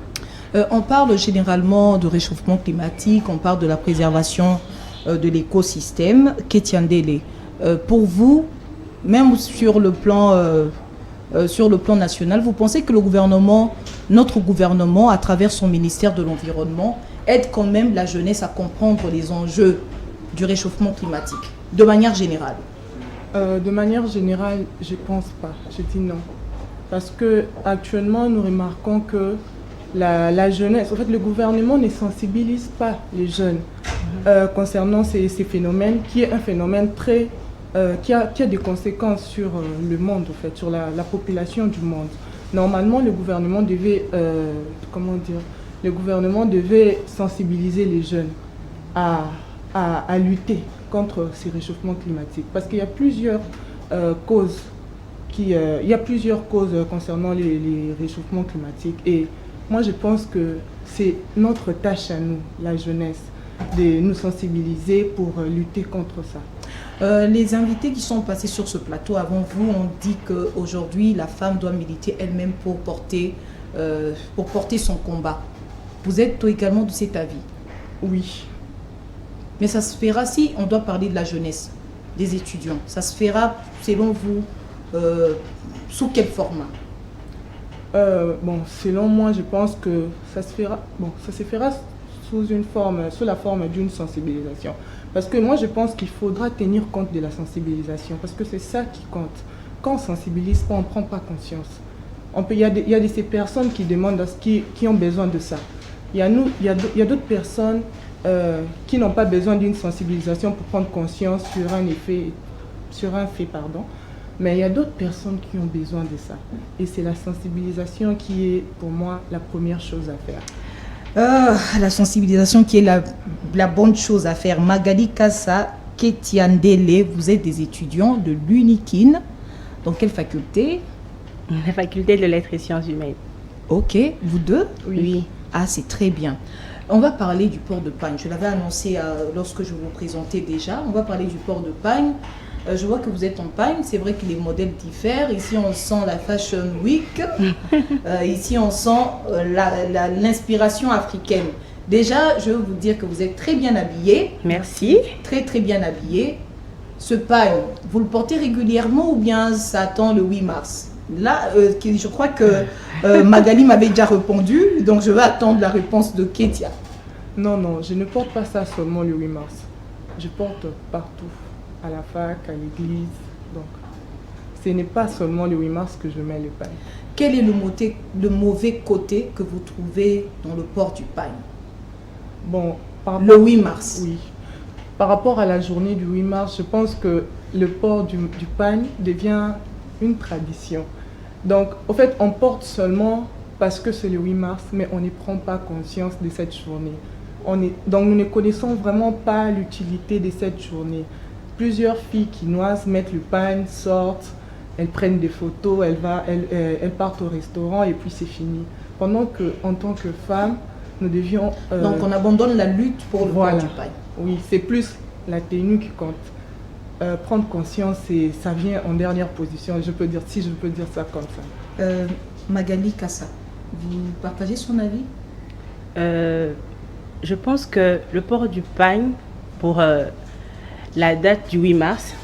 On parle généralement de réchauffement climatique, on parle de la préservation de l'écosystème. Ketiandele, pour vous, même sur le plan national, vous pensez que notre gouvernement, à travers son ministère de l'Environnement, aide quand même la jeunesse à comprendre les enjeux du réchauffement climatique, de manière générale? De manière générale, je ne pense pas. Je dis non. Parce qu'actuellement, nous remarquons que la jeunesse, en fait, le gouvernement ne sensibilise pas les jeunes concernant ces phénomènes, qui est un phénomène très... qui a des conséquences sur le monde, en fait, sur la population du monde. Normalement, le gouvernement devait sensibiliser les jeunes à lutter contre ces réchauffements climatiques. Parce qu'il y a plusieurs causes concernant les réchauffements climatiques. Et Moi, je pense que c'est notre tâche à nous, la jeunesse, de nous sensibiliser pour lutter contre ça. Les invités qui sont passés sur ce plateau avant vous ont dit qu'aujourd'hui, la femme doit militer elle-même pour porter son combat. Vous êtes également de cet avis? Oui. Mais ça se fera si on doit parler de la jeunesse, des étudiants. Ça se fera, selon vous, sous quel format? Bon, selon moi, je pense que ça se fera sous la forme d'une sensibilisation. Parce que moi, je pense qu'il faudra tenir compte de la sensibilisation, parce que c'est ça qui compte. Quand on ne sensibilise pas, on ne prend pas conscience. Il y a de ces personnes qui demandent, qui ont besoin de ça. Il y a d'autres personnes qui n'ont pas besoin d'une sensibilisation pour prendre conscience sur un fait. Mais il y a d'autres personnes qui ont besoin de ça. Et c'est la sensibilisation qui est, pour moi, la première chose à faire. La sensibilisation qui est la bonne chose à faire. Magali Kassa, Ketiandele, vous êtes des étudiants de l'UNIKIN. Dans quelle faculté? La faculté de lettres et sciences humaines. Ok, vous deux? Oui. Ah, c'est très bien. On va parler du port de Pagne. Je l'avais annoncé lorsque je vous présentais déjà. On va parler du port de Pagne. Je vois que vous êtes en Pagne. C'est vrai que les modèles diffèrent. Ici, on sent la Fashion Week. Ici, on sent l'inspiration africaine. Déjà, je veux vous dire que vous êtes très bien habillés. Merci. Très, très bien habillés. Ce pagne, vous le portez régulièrement ou bien ça attend le 8 mars? Là, je crois que Magali m'avait déjà répondu, donc je vais attendre la réponse de Ketia. Non, je ne porte pas ça seulement le 8 mars. Je porte partout, à la fac, à l'église. Donc, ce n'est pas seulement le 8 mars que je mets le pagne. Quel est le mauvais côté que vous trouvez dans le port du pagne? Bon, le 8 mars. Oui. Par rapport à la journée du 8 mars, je pense que le port du pagne devient une tradition. Donc, au fait, on porte seulement parce que c'est le 8 mars, mais on ne prend pas conscience de cette journée. Donc, nous ne connaissons vraiment pas l'utilité de cette journée. Plusieurs filles quinoises mettent le pagne, sortent, elles prennent des photos, elles partent au restaurant et puis c'est fini. Pendant qu'en tant que femmes, nous devions... Donc, on abandonne la lutte pour le port du pagne. Oui, c'est plus la tenue qui compte. Prendre conscience, et ça vient en dernière position, si je peux dire ça comme ça. Magali Kassa, vous partagez son avis? Je pense que le port du pagne, pour la date du 8 mars,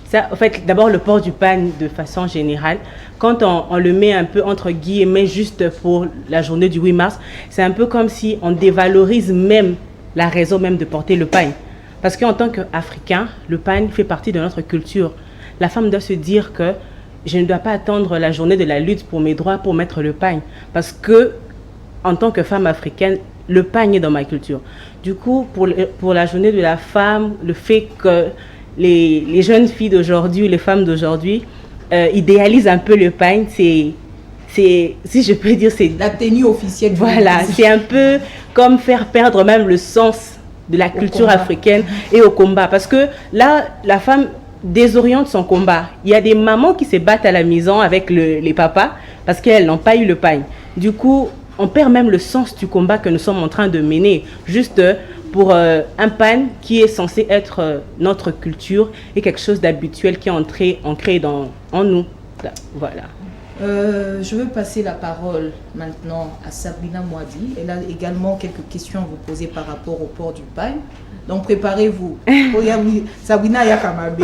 ça, en fait, d'abord le port du pagne de façon générale, quand on le met un peu entre guillemets juste pour la journée du 8 mars, c'est un peu comme si on dévalorise même la raison même de porter le pagne. Parce qu'en tant qu'Africain, le pagne fait partie de notre culture. La femme doit se dire que je ne dois pas attendre la journée de la lutte pour mes droits pour mettre le pagne. Parce que, en tant que femme africaine, le pagne est dans ma culture. Du coup, pour la journée de la femme, le fait que les jeunes filles d'aujourd'hui, les femmes d'aujourd'hui, idéalisent un peu le pagne, si je peux dire, c'est la tenue officielle. Voilà, c'est un peu comme faire perdre même le sens de la culture africaine et au combat. Parce que là, la femme désoriente son combat. Il y a des mamans qui se battent à la maison avec les papas parce qu'elles n'ont pas eu le pagne. Du coup, on perd même le sens du combat que nous sommes en train de mener. Juste pour un pagne qui est censé être notre culture et quelque chose d'habituel qui est ancré en nous. Voilà. Je veux passer la parole maintenant à Sabrina Mouadi. Elle a également quelques questions à vous poser par rapport au port du pagne. Donc préparez-vous. Sabrina Yakamabe.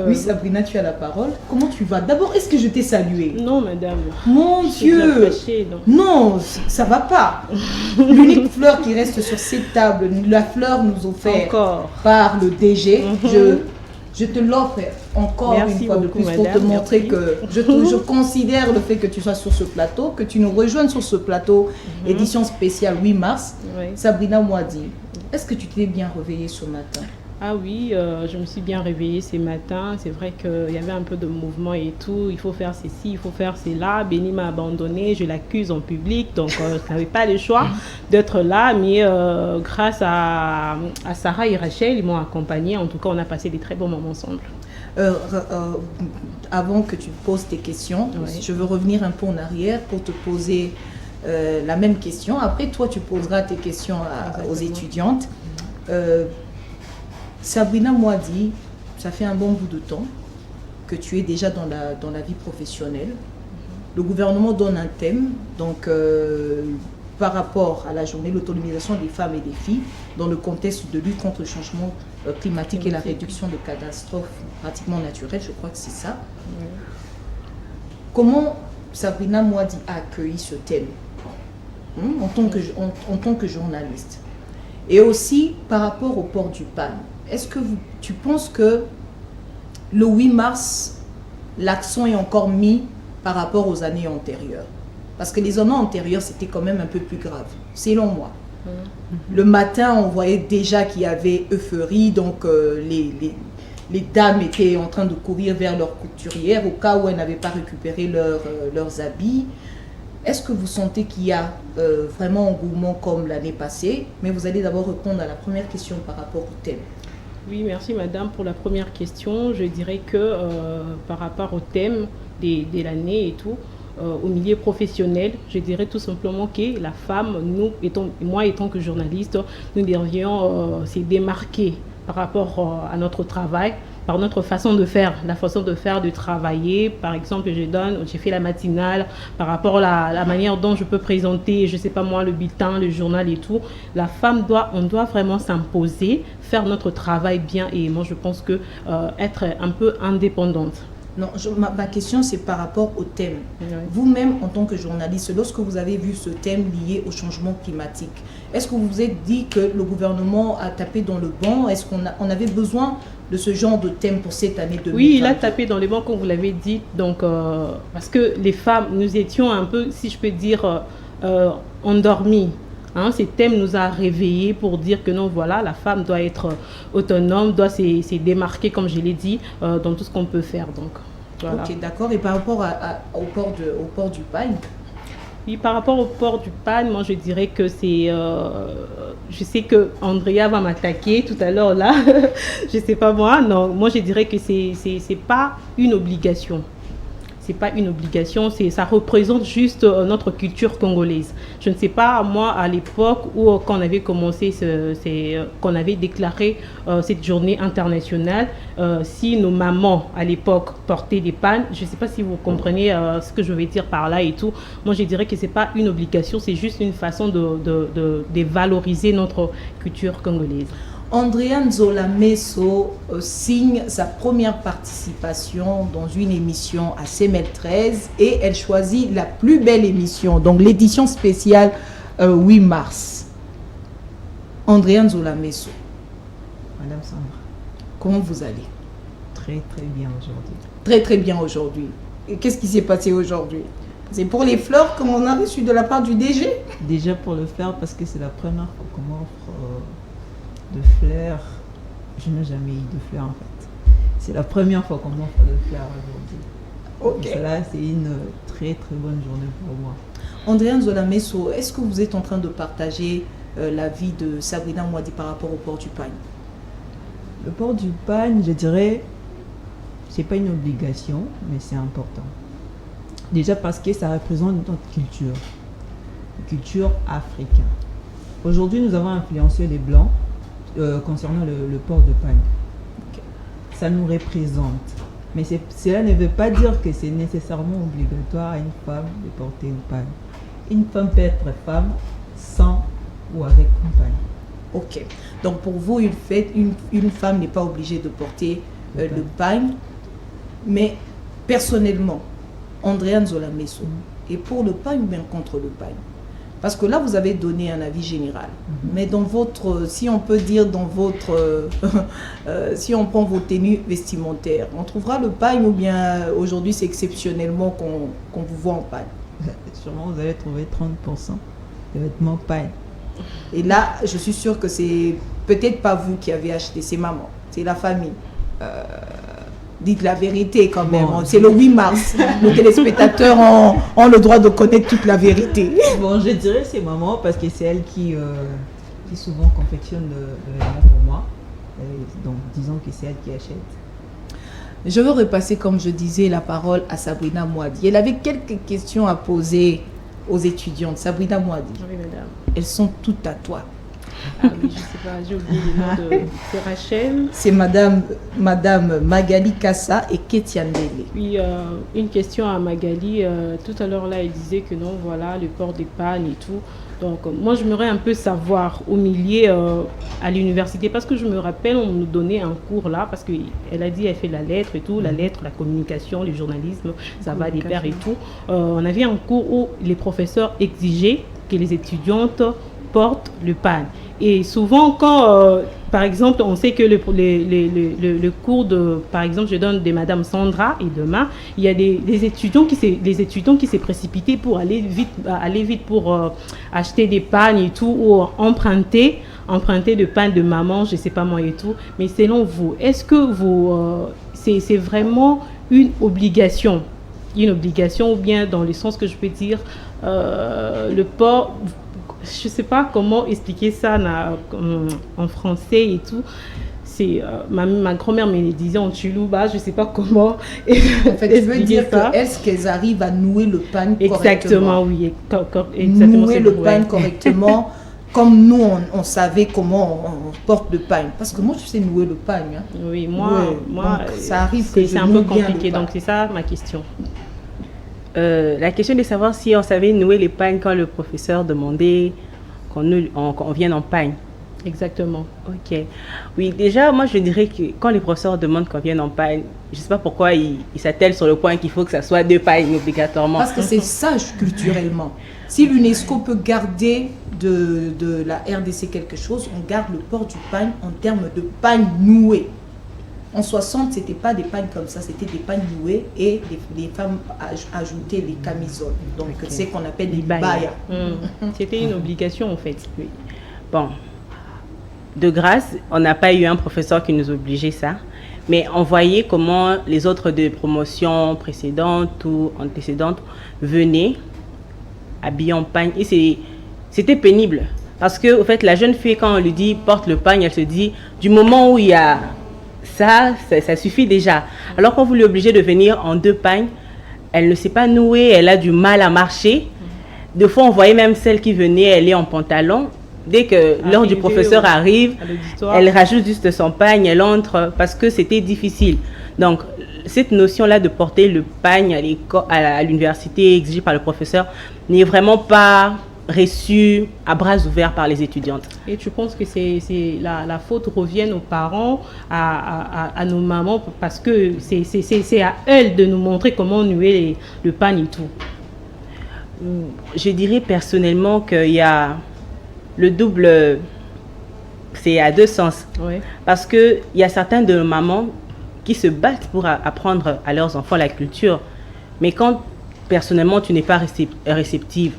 Oui, Sabrina, tu as la parole. Comment tu vas? D'abord, est-ce que je t'ai salué? Non, madame. Mon Dieu. Non, ça va pas. L'unique fleur qui reste sur cette table, la fleur nous offerte par le DG. Je te l'offre encore une fois de plus pour te montrer que je considère le fait que tu sois sur ce plateau, que tu nous rejoignes sur ce plateau, édition spéciale 8 mars. Oui. Sabrina Mouadi, est-ce que tu t'es bien réveillée ce matin? Ah oui, je me suis bien réveillée ce matin. C'est vrai qu'il y avait un peu de mouvement et tout. Il faut faire ceci, il faut faire cela. Béni m'a abandonnée, je l'accuse en public. Donc, je n'avais pas le choix d'être là. Mais grâce à Sarah et Rachel, ils m'ont accompagnée. En tout cas, on a passé des très bons moments ensemble. Avant que tu poses tes questions, je veux revenir un peu en arrière pour te poser la même question. Après, toi, tu poseras tes questions aux étudiantes. Sabrina Moadi, ça fait un bon bout de temps que tu es déjà dans la vie professionnelle. Le gouvernement donne un thème, donc par rapport à la journée l'autonomisation des femmes et des filles dans le contexte de lutte contre le changement climatique et la réduction de catastrophes pratiquement naturelles, je crois que c'est ça. Oui. Comment Sabrina Moadi a accueilli ce thème en tant que journaliste? Et aussi par rapport au port du PAN, est-ce que tu penses que le 8 mars, l'accent est encore mis par rapport aux années antérieures? Parce que les années antérieures, c'était quand même un peu plus grave, selon moi. Le matin, on voyait déjà qu'il y avait euphorie, donc les dames étaient en train de courir vers leur couturière au cas où elles n'avaient pas récupéré leurs habits. Est-ce que vous sentez qu'il y a vraiment engouement comme l'année passée? Mais vous allez d'abord répondre à la première question par rapport au thème. Oui, merci madame pour la première question. Je dirais que par rapport au thème de l'année et tout, au milieu professionnel, je dirais tout simplement que la femme, moi étant que journaliste, nous devrions se démarquer par rapport à notre travail, par notre façon de faire, la façon de faire, de travailler. Par exemple, j'ai fait la matinale par rapport à la manière dont je peux présenter, je ne sais pas moi, le bulletin, le journal et tout. La femme on doit vraiment s'imposer, faire notre travail bien et moi je pense que être un peu indépendante. Non, ma question c'est par rapport au thème. Oui. Vous-même en tant que journaliste, lorsque vous avez vu ce thème lié au changement climatique, est-ce que vous vous êtes dit que le gouvernement a tapé dans le banc? Est-ce qu'on avait besoin de ce genre de thème pour cette année 2020? Oui, il a tapé dans le banc comme vous l'avez dit, donc, parce que les femmes, nous étions un peu, si je peux dire, endormies. Ce thème nous a réveillés pour dire que non, voilà, la femme doit être autonome, doit se démarquer, comme je l'ai dit, dans tout ce qu'on peut faire. Donc, voilà. Ok, d'accord. Et par rapport au port du PAN? Oui, par rapport au port du PAN, moi je dirais que c'est... je sais que Andrea va m'attaquer tout à l'heure là, je sais pas moi, non, moi je dirais que c'est pas une obligation. C'est pas une obligation, ça représente juste notre culture congolaise. Je ne sais pas, moi, à l'époque où quand on avait commencé, qu'on avait déclaré cette journée internationale, si nos mamans, à l'époque, portaient des pannes, je ne sais pas si vous comprenez ce que je veux dire par là et tout. Moi, je dirais que ce n'est pas une obligation, c'est juste une façon de valoriser notre culture congolaise. Andréane Zola Messo signe sa première participation dans une émission à CML 13 et elle choisit la plus belle émission, donc l'édition spéciale 8 mars. Andréane Zola Messo. Madame Sandra. Comment vous allez? Très très bien aujourd'hui. Très très bien aujourd'hui. Et qu'est-ce qui s'est passé aujourd'hui? C'est pour les fleurs qu'on a reçues de la part du DG? Déjà pour le faire parce que c'est la première fois qu'on m'offre de fleurs. Je n'ai jamais eu de fleurs en fait. C'est la première fois qu'on m'offre de fleurs aujourd'hui. Ok. Cela, c'est une très très bonne journée pour moi. Andréane Zola Messo, est-ce que vous êtes en train de partager la vie de Sabrina Moadi par rapport au port du PAN? Le port du PAN, je dirais, c'est pas une obligation, mais c'est important. Déjà parce que ça représente notre culture africaine. Aujourd'hui, nous avons influencé les Blancs concernant le port de PAN. Okay. Ça nous représente. Mais cela ne veut pas dire que c'est nécessairement obligatoire à une femme de porter une PAN. Une femme peut être femme sans ou avec une PAN. Ok. Donc pour vous, une femme n'est pas obligée de porter le PAN. Mais personnellement, Andréane Zola Messo, est pour le PAN ou bien contre le PAN? Parce que là, vous avez donné un avis général. Mais dans votre, si on peut dire dans votre, si on prend vos tenues vestimentaires, on trouvera le PAN ou bien aujourd'hui c'est exceptionnellement qu'on vous voit en PAN? Sûrement vous allez trouver 30% de vêtements PAN. Et là, je suis sûre que c'est peut-être pas vous qui avez acheté, c'est maman, c'est la famille. Dites la vérité quand même, bon, c'est le 8 mars. Nos téléspectateurs ont le droit de connaître toute la vérité. Bon, je dirais c'est maman parce que c'est elle qui souvent confectionne le vêtement pour moi. Donc disons que c'est elle qui achète. Je veux repasser, comme je disais, la parole à Sabrina Mouadi. Elle avait quelques questions à poser aux étudiantes. Sabrina Mouadi, oui, madame. Elles sont toutes à toi. Ah oui, je sais pas, j'ai oublié le nom de Rachel. C'est madame Magali Kassa et Ketian Dele. Oui, une question à Magali. Tout à l'heure, là, elle disait que non, voilà, le port d'épargne et tout. Donc, moi, j'aimerais un peu savoir au milieu à l'université, parce que je me rappelle, on nous donnait un cours là, parce qu'elle a dit, elle fait la lettre et tout, la lettre, la communication, le journalisme, ça va des pairs et tout. On avait un cours où les professeurs exigeaient que les étudiantes portent le pagne. Et souvent, quand, par exemple, on sait que le cours de, par exemple, je donne de Madame Sandra et demain, il y a des étudiants qui s'est précipité pour aller vite pour acheter des pagnes et tout, ou emprunter de pagne de maman, je sais pas moi et tout. Mais selon vous, est-ce que c'est vraiment une obligation ou bien dans le sens que je peux dire, le port, je ne sais pas comment expliquer ça en français et tout. C'est ma grand-mère me disait en Chilouba, je ne sais pas comment. En fait, je veux dire que est-ce qu'elles arrivent à nouer le pagne correctement? Exactement, oui. Exactement, nouer le pagne correctement, comme nous, on savait comment on porte le pagne. Parce que moi, je sais nouer le pagne. Hein. Oui, moi ça arrive c'est un peu compliqué. Donc, c'est ça ma question. La question de savoir si on savait nouer les pagnes quand le professeur demandait qu'on vienne en pagne. Exactement. Ok. Oui, déjà, moi, je dirais que quand les professeurs demandent qu'on vienne en pagne, je ne sais pas pourquoi ils s'attellent sur le point qu'il faut que ça soit 2 pagnes obligatoirement. Parce que c'est sage culturellement. Si l'UNESCO peut garder de la RDC quelque chose, on garde le port du pagne en termes de pagne noué. En 60, ce n'était pas des pagnes comme ça, c'était des pagnes nouées et les femmes ajoutaient les camisoles. Donc, c'est ce qu'on appelle les bayas. C'était une obligation, en fait. Oui. Bon, de grâce, on n'a pas eu un professeur qui nous obligeait ça, mais on voyait comment les autres de promotions précédentes ou antécédentes venaient habillés en pagne. Et c'était pénible. Parce que, au fait, la jeune fille, quand on lui dit porte le pagne, elle se dit, du moment où il y a ça suffit déjà. Alors quand vous l'obligez de venir en 2 pagnes, elle ne sait pas nouer, elle a du mal à marcher. Des fois, on voyait même celle qui venait, elle est en pantalon. Dès que l'heure du professeur arrive, elle rajoute juste son pagne, elle entre, parce que c'était difficile. Donc, cette notion-là de porter le pagne à l'université exigée par le professeur n'est vraiment pas reçue à bras ouverts par les étudiantes. Et tu penses que la faute revient aux parents, à nos mamans, parce que c'est à elles de nous montrer comment nouer le pagne et tout? Je dirais personnellement qu'il y a le double, c'est à 2 sens. Oui. Parce qu'il y a certaines de nos mamans qui se battent pour apprendre à leurs enfants la culture. Mais quand personnellement tu n'es pas réceptive,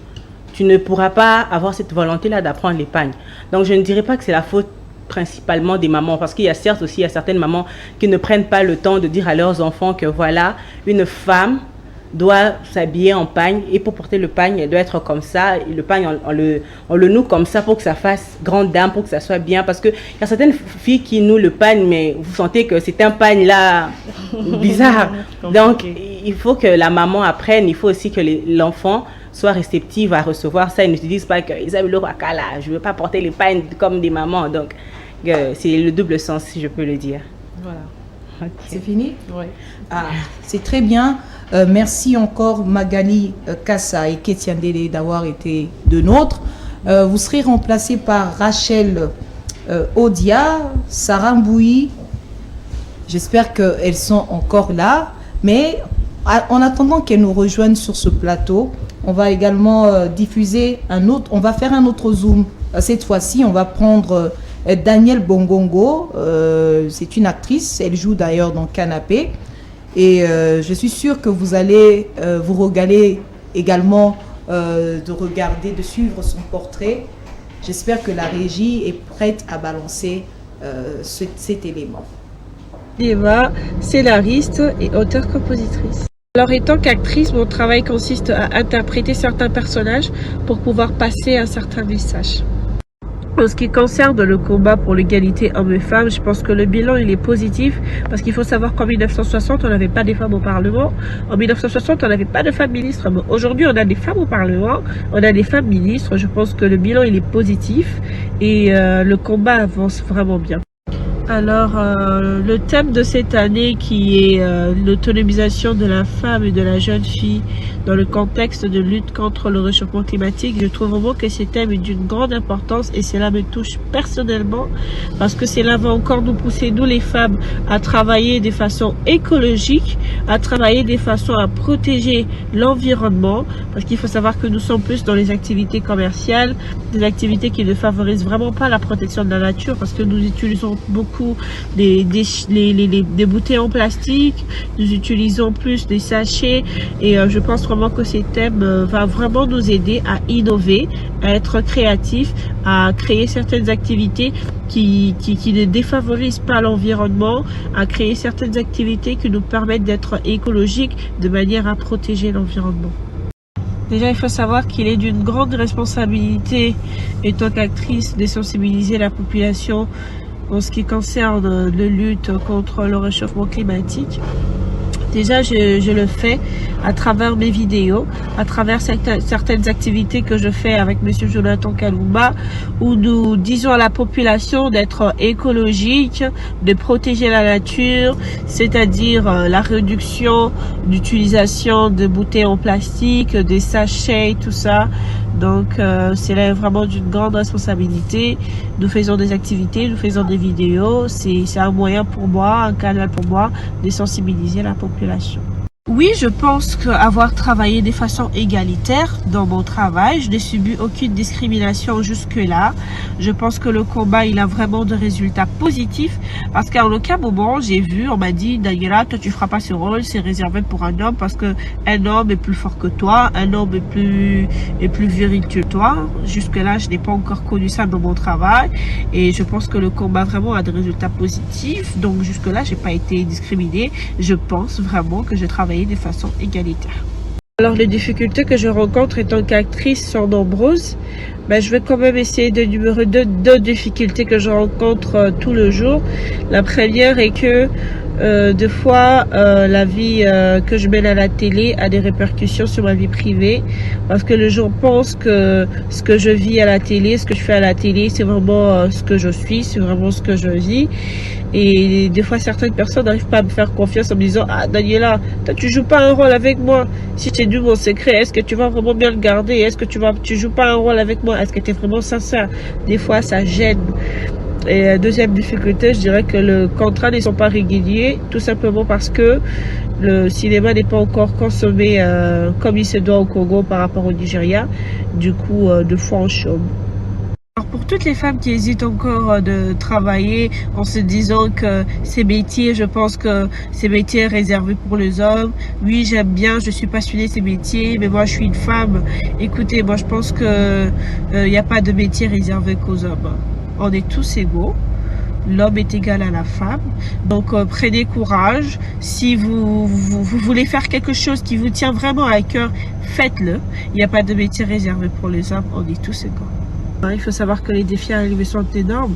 tu ne pourras pas avoir cette volonté-là d'apprendre les pagnes. Donc je ne dirais pas que c'est la faute principalement des mamans, parce qu'il y a certes aussi certaines mamans qui ne prennent pas le temps de dire à leurs enfants que voilà, une femme doit s'habiller en pagne, et pour porter le pagne, elle doit être comme ça, et le pagne, on le noue comme ça pour que ça fasse grande dame, pour que ça soit bien, parce qu'il y a certaines filles qui nouent le pagne, mais vous sentez que c'est un pagne là bizarre. Donc il faut que la maman apprenne, il faut aussi que l'enfant soit réceptive à recevoir ça. Ils ne se disent pas qu'ils avaient le wakala, je ne veux pas porter les pagnes comme des mamans. Donc c'est le double sens, si je peux le dire. Voilà. Okay. C'est fini? Oui. Ah, c'est très bien. Merci encore Magali Kassa et Ketian Dele d'avoir été de nôtres. Vous serez remplacés par Rachel Odia, Sarah Mboui. J'espère qu'elles sont encore là. Mais en attendant qu'elles nous rejoignent sur ce plateau, on va également diffuser on va faire un autre Zoom. Cette fois-ci, on va prendre Danielle Bongongo. C'est une actrice, elle joue d'ailleurs dans Canapé. Et je suis sûre que vous allez vous régaler également de suivre son portrait. J'espère que la régie est prête à balancer cet élément. Eva, scénariste et auteure-compositrice. Alors, étant qu'actrice, mon travail consiste à interpréter certains personnages pour pouvoir passer un certain message. En ce qui concerne le combat pour l'égalité hommes et femmes, je pense que le bilan il est positif parce qu'il faut savoir qu'en 1960 on n'avait pas des femmes au Parlement, en 1960 on n'avait pas de femmes ministres, mais aujourd'hui on a des femmes au Parlement, on a des femmes ministres. Je pense que le bilan il est positif et le combat avance vraiment bien. Alors, le thème de cette année qui est l'autonomisation de la femme et de la jeune fille dans le contexte de lutte contre le réchauffement climatique, je trouve vraiment que ce thème est d'une grande importance et cela me touche personnellement parce que cela va encore nous pousser, nous les femmes, à travailler de façon écologique, à travailler de façon à protéger l'environnement parce qu'il faut savoir que nous sommes plus dans les activités commerciales, des activités qui ne favorisent vraiment pas la protection de la nature parce que nous utilisons beaucoup des bouteilles en plastique, nous utilisons plus des sachets et je pense vraiment que ces thèmes va vraiment nous aider à innover, à être créatifs, à créer certaines activités qui ne défavorisent pas l'environnement, à créer certaines activités qui nous permettent d'être écologiques de manière à protéger l'environnement. Déjà, il faut savoir qu'il est d'une grande responsabilité, étant qu'actrice, de sensibiliser la population en ce qui concerne la lutte contre le réchauffement climatique. Déjà, je le fais à travers mes vidéos, à travers certaines activités que je fais avec Monsieur Jonathan Kalumba, où nous disons à la population d'être écologique, de protéger la nature, c'est-à-dire la réduction d'utilisation de bouteilles en plastique, des sachets, tout ça. Donc, c'est là vraiment d'une grande responsabilité. Nous faisons des activités, nous faisons des vidéos. C'est un moyen pour moi, un canal pour moi de sensibiliser la population. Oui, je pense qu'avoir travaillé de façon égalitaire dans mon travail, je n'ai subi aucune discrimination jusque-là. Je pense que le combat, il a vraiment de résultats positifs parce qu'à aucun moment, j'ai vu, on m'a dit, Daniela, toi tu feras pas ce rôle, c'est réservé pour un homme parce que un homme est plus fort que toi, un homme est plus viril que toi. Jusque-là, je n'ai pas encore connu ça dans mon travail et je pense que le combat vraiment a des résultats positifs. Donc jusque-là, j'ai pas été discriminée. Je pense vraiment que je travaille de façon égalitaire. Alors les difficultés que je rencontre étant qu'actrice sont nombreuses, mais je vais quand même essayer de numérer deux difficultés que je rencontre tout le jour. La première est que des fois la vie que je mène à la télé a des répercussions sur ma vie privée parce que les gens pensent que ce que je vis à la télé, ce que je fais à la télé, c'est vraiment ce que je suis, c'est vraiment ce que je vis. Et des fois, certaines personnes n'arrivent pas à me faire confiance en me disant « Ah, Daniela, toi, tu joues pas un rôle avec moi. Si je t'ai dit mon secret, est-ce que tu vas vraiment bien le garder? Est-ce que tu joues pas un rôle avec moi? Est-ce que tu es vraiment sincère ?» Des fois, ça gêne. Et deuxième difficulté, je dirais que les contrats ne sont pas réguliers, tout simplement parce que le cinéma n'est pas encore consommé comme il se doit au Congo par rapport au Nigeria. Du coup, deux fois on chôme. Alors pour toutes les femmes qui hésitent encore de travailler en se disant que ces métiers, je pense que ces métiers réservés pour les hommes, oui j'aime bien, je suis passionnée de ces métiers, mais moi je suis une femme. Écoutez, moi je pense que il n'y a pas de métier réservé qu'aux hommes. On est tous égaux. L'homme est égal à la femme. Donc prenez courage. Si vous voulez faire quelque chose qui vous tient vraiment à cœur, faites-le. Il n'y a pas de métier réservé pour les hommes. On est tous égaux. Il faut savoir que les défis à relever sont énormes.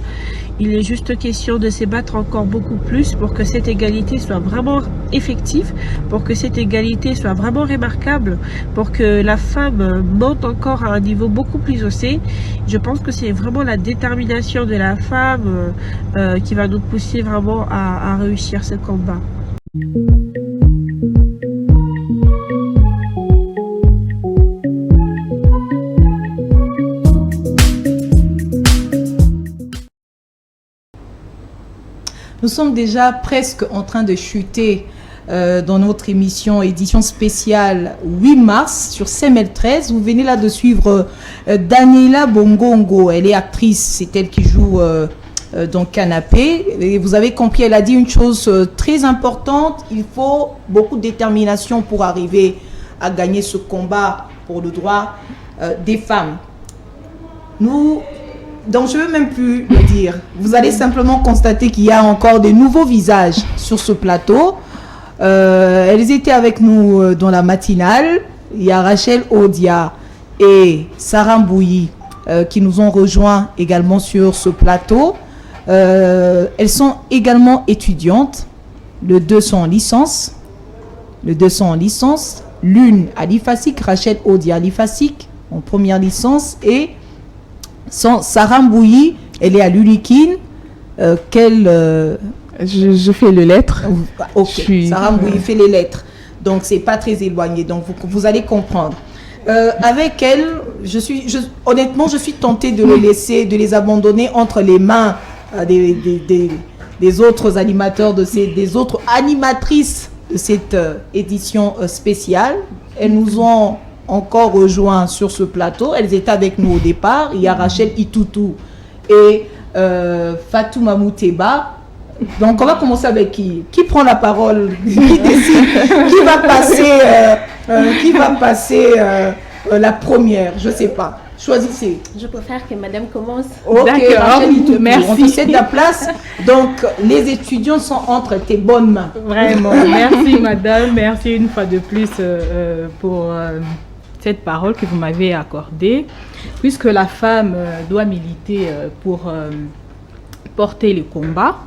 Il est juste question de se battre encore beaucoup plus pour que cette égalité soit vraiment effective, pour que cette égalité soit vraiment remarquable, pour que la femme monte encore à un niveau beaucoup plus haussé. Je pense que c'est vraiment la détermination de la femme qui va nous pousser vraiment à réussir ce combat. Nous sommes déjà presque en train de chuter dans notre émission édition spéciale 8 mars sur CML13. Vous venez là de suivre Daniela Bongongo. Elle est actrice, c'est elle qui joue dans Canapé. Et vous avez compris, elle a dit une chose très importante. Il faut beaucoup de détermination pour arriver à gagner ce combat pour le droit des femmes. Donc, je ne veux même plus le dire. Vous allez simplement constater qu'il y a encore de nouveaux visages sur ce plateau. Elles étaient avec nous dans la matinale. Il y a Rachel Odia et Sarah Mbouyi qui nous ont rejoints également sur ce plateau. Elles sont également étudiantes. Les deux sont en licence. L'une à l'IFASIC, Rachel Audi à l'IFASIC, en première licence, et Sarah Mbouyi, elle est à l'UNIKIN. Je fais les lettres. Ok, Sarah Mbouyi fait les lettres. Donc, c'est pas très éloigné. Donc, vous allez comprendre. Avec elle, honnêtement, je suis tentée de les abandonner entre les mains des autres animateurs, des autres animatrices de cette édition spéciale. Elles nous ont encore rejoints sur ce plateau. Elles étaient avec nous au départ. Il y a Rachel Itutu et Fatouma Mouteba. Donc on va commencer avec qui prend la parole, qui décide, qui va passer la première, je sais pas. Choisissez. Je préfère que madame commence. Ok, d'accord, merci. On te cède ta place. Donc, les étudiants sont entre tes bonnes mains. Vraiment, merci madame. Merci une fois de plus pour cette parole que vous m'avez accordée. Puisque la femme doit militer pour porter le combat,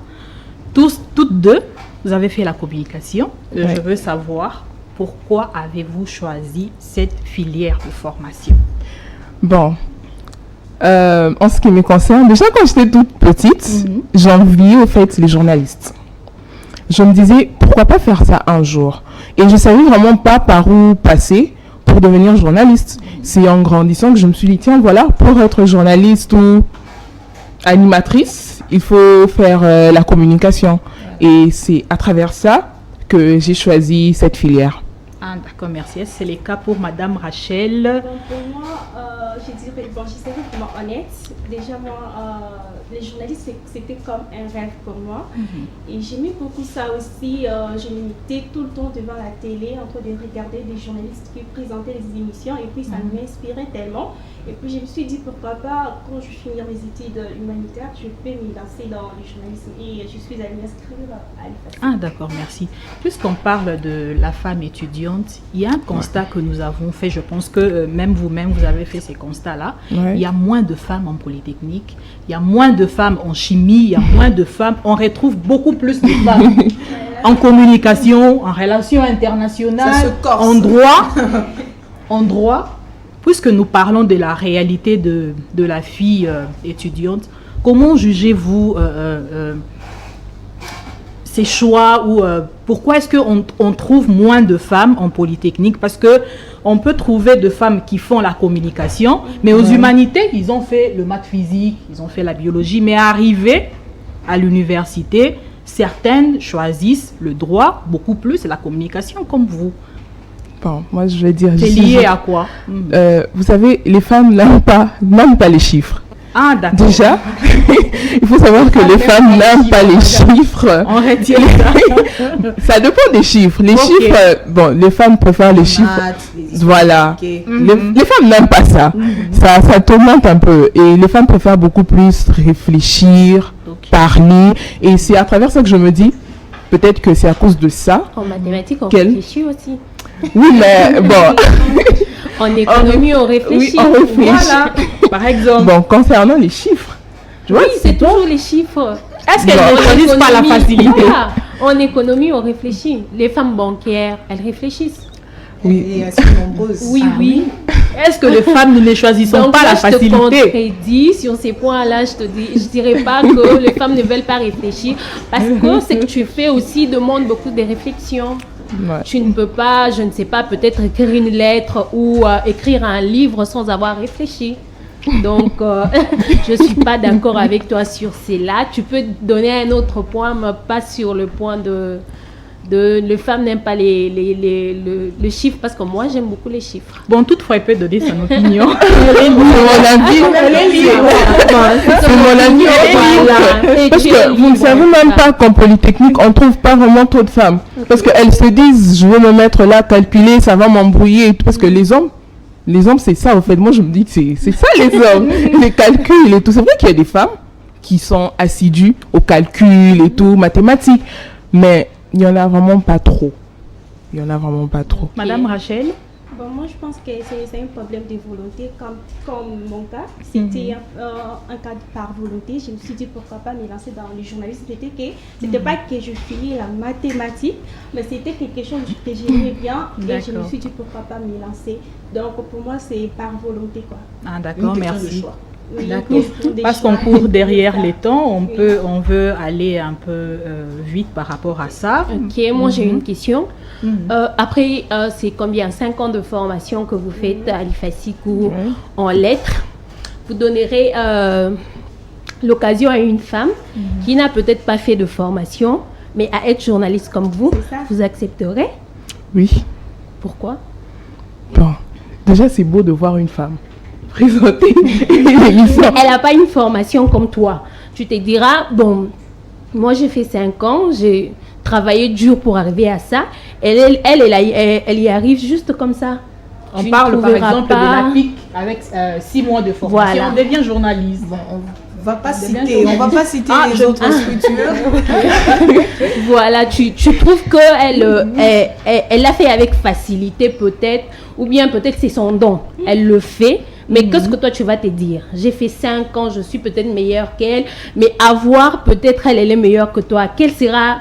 toutes deux, vous avez fait la communication. Oui. Je veux savoir pourquoi avez-vous choisi cette filière de formation? Bon, en ce qui me concerne, déjà quand j'étais toute petite, j'enviais au fait les journalistes. Je me disais, pourquoi pas faire ça un jour? Et je savais vraiment pas par où passer pour devenir journaliste. C'est en grandissant que je me suis dit, tiens, voilà, pour être journaliste ou animatrice, il faut faire la communication. Et c'est à travers ça que j'ai choisi cette filière. Ah, d'accord, merci. C'est le cas pour madame Rachel. Pour moi, je serais vraiment honnête. Déjà, moi, les journalistes, c'était comme un rêve pour moi. Et j'aimais beaucoup ça aussi. Je m'imitais tout le temps devant la télé en train de regarder des journalistes qui présentaient les émissions. Et puis, ça m'inspirait tellement. Et puis, je me suis dit, pourquoi pas, quand je finis mes études humanitaires, je peux me lancer dans le journalisme. Et je suis allée m'inscrire à l'IFASIC. Ah, d'accord, merci. Puisqu'on parle de la femme étudiante, il y a un constat que nous avons fait. Je pense que même vous-même, vous avez fait ces constats-là. Ouais. Il y a moins de femmes en polytechnique, il y a moins de femmes en chimie, il y a moins de femmes. On retrouve beaucoup plus de femmes en communication, en relations internationales, en droit. Puisque nous parlons de la réalité de la fille étudiante, comment jugez-vous ces choix ou pourquoi est-ce qu'on trouve moins de femmes en polytechnique? Parce qu'on peut trouver de femmes qui font la communication, mais aux humanités, ils ont fait le maths physique, ils ont fait la biologie, mais arrivé à l'université, certaines choisissent le droit beaucoup plus la communication comme vous. Bon, moi je vais dire... C'est lié à quoi? Vous savez, les femmes n'aiment pas les chiffres. Ah, d'accord. Déjà, il faut savoir que les femmes n'aiment pas les chiffres. On retient ça. Ça dépend des chiffres. Les chiffres, bon, les femmes préfèrent les chiffres. Voilà. Les femmes n'aiment pas ça. Ça tourmente un peu. Et les femmes préfèrent beaucoup plus réfléchir, parler. Et c'est à travers ça que je me dis, peut-être que c'est à cause de ça. En mathématiques, on réfléchit aussi. Oui, mais bon. En économie, on réfléchit. Oui, on réfléchit. Voilà. Par exemple. Bon, concernant les chiffres. Oui, c'est toujours les chiffres. Est-ce qu'elles ne choisissent pas la facilité? Voilà. En économie, on réfléchit. Les femmes bancaires, elles réfléchissent. Oui. Et elles sont nombreuses. Oui, oui. Est-ce que les femmes ne choisissent pas la facilité? Je te contredis sur ces points-là. Je dirais pas que les femmes ne veulent pas réfléchir. Parce que ce que tu fais aussi demande beaucoup de réflexion. Ouais. Tu ne peux pas, je ne sais pas, peut-être écrire une lettre ou écrire un livre sans avoir réfléchi. Donc, je ne suis pas d'accord avec toi sur cela. Tu peux donner un autre point, mais pas sur le point de les femmes n'aiment pas les chiffres, parce que moi, j'aime beaucoup les chiffres. Bon, toutefois, elle peut donner son opinion. C'est mon avis. Parce que vous ne savez même pas qu'en Polytechnique, on ne trouve pas vraiment trop de femmes. Parce qu'elles se disent, je vais me mettre là, calculer, ça va m'embrouiller et tout. Parce que les hommes, c'est ça, au fait. Moi, je me dis que c'est ça, les hommes. Les calculs et tout. C'est vrai qu'il y a des femmes qui sont assidues au calcul et tout, mathématiques. Mais il n'y en a vraiment pas trop. Madame Rachel, Bon, moi, je pense que c'est un problème de volonté, comme mon cas. C'était un cas par volonté. Je me suis dit, pourquoi pas me lancer dans le journalisme. C'était pas que je finis la mathématique, mais c'était quelque chose que j'aimais bien. Et je me suis dit, pourquoi pas me lancer. Donc, pour moi, c'est par volonté, quoi. Ah, d'accord, merci. Oui, parce qu'on court derrière les temps, on veut aller un peu vite par rapport à ça. Ok, moi j'ai une question. Après, c'est combien 5 ans de formation que vous faites à l'IFASIC ou en lettres. Vous donnerez l'occasion à une femme qui n'a peut-être pas fait de formation, mais à être journaliste comme vous accepterez? Oui. Pourquoi? Bon, déjà c'est beau de voir une femme présenter l'émission. Elle n'a pas une formation comme toi. Tu te diras, bon, moi j'ai fait 5 ans, j'ai travaillé dur pour arriver à ça. Elle y arrive juste comme ça. On parle par exemple de la PIC avec 6 mois de formation. Voilà. On devient journaliste. Bon, on va pas citer les autres structures. Voilà, tu trouves qu'elle elle l'a fait avec facilité peut-être, ou bien peut-être c'est son don. Elle le fait. Mais qu'est-ce que toi tu vas te dire? J'ai fait 5 ans, je suis peut-être meilleure qu'elle, mais à voir, peut-être elle est meilleure que toi. Quelle sera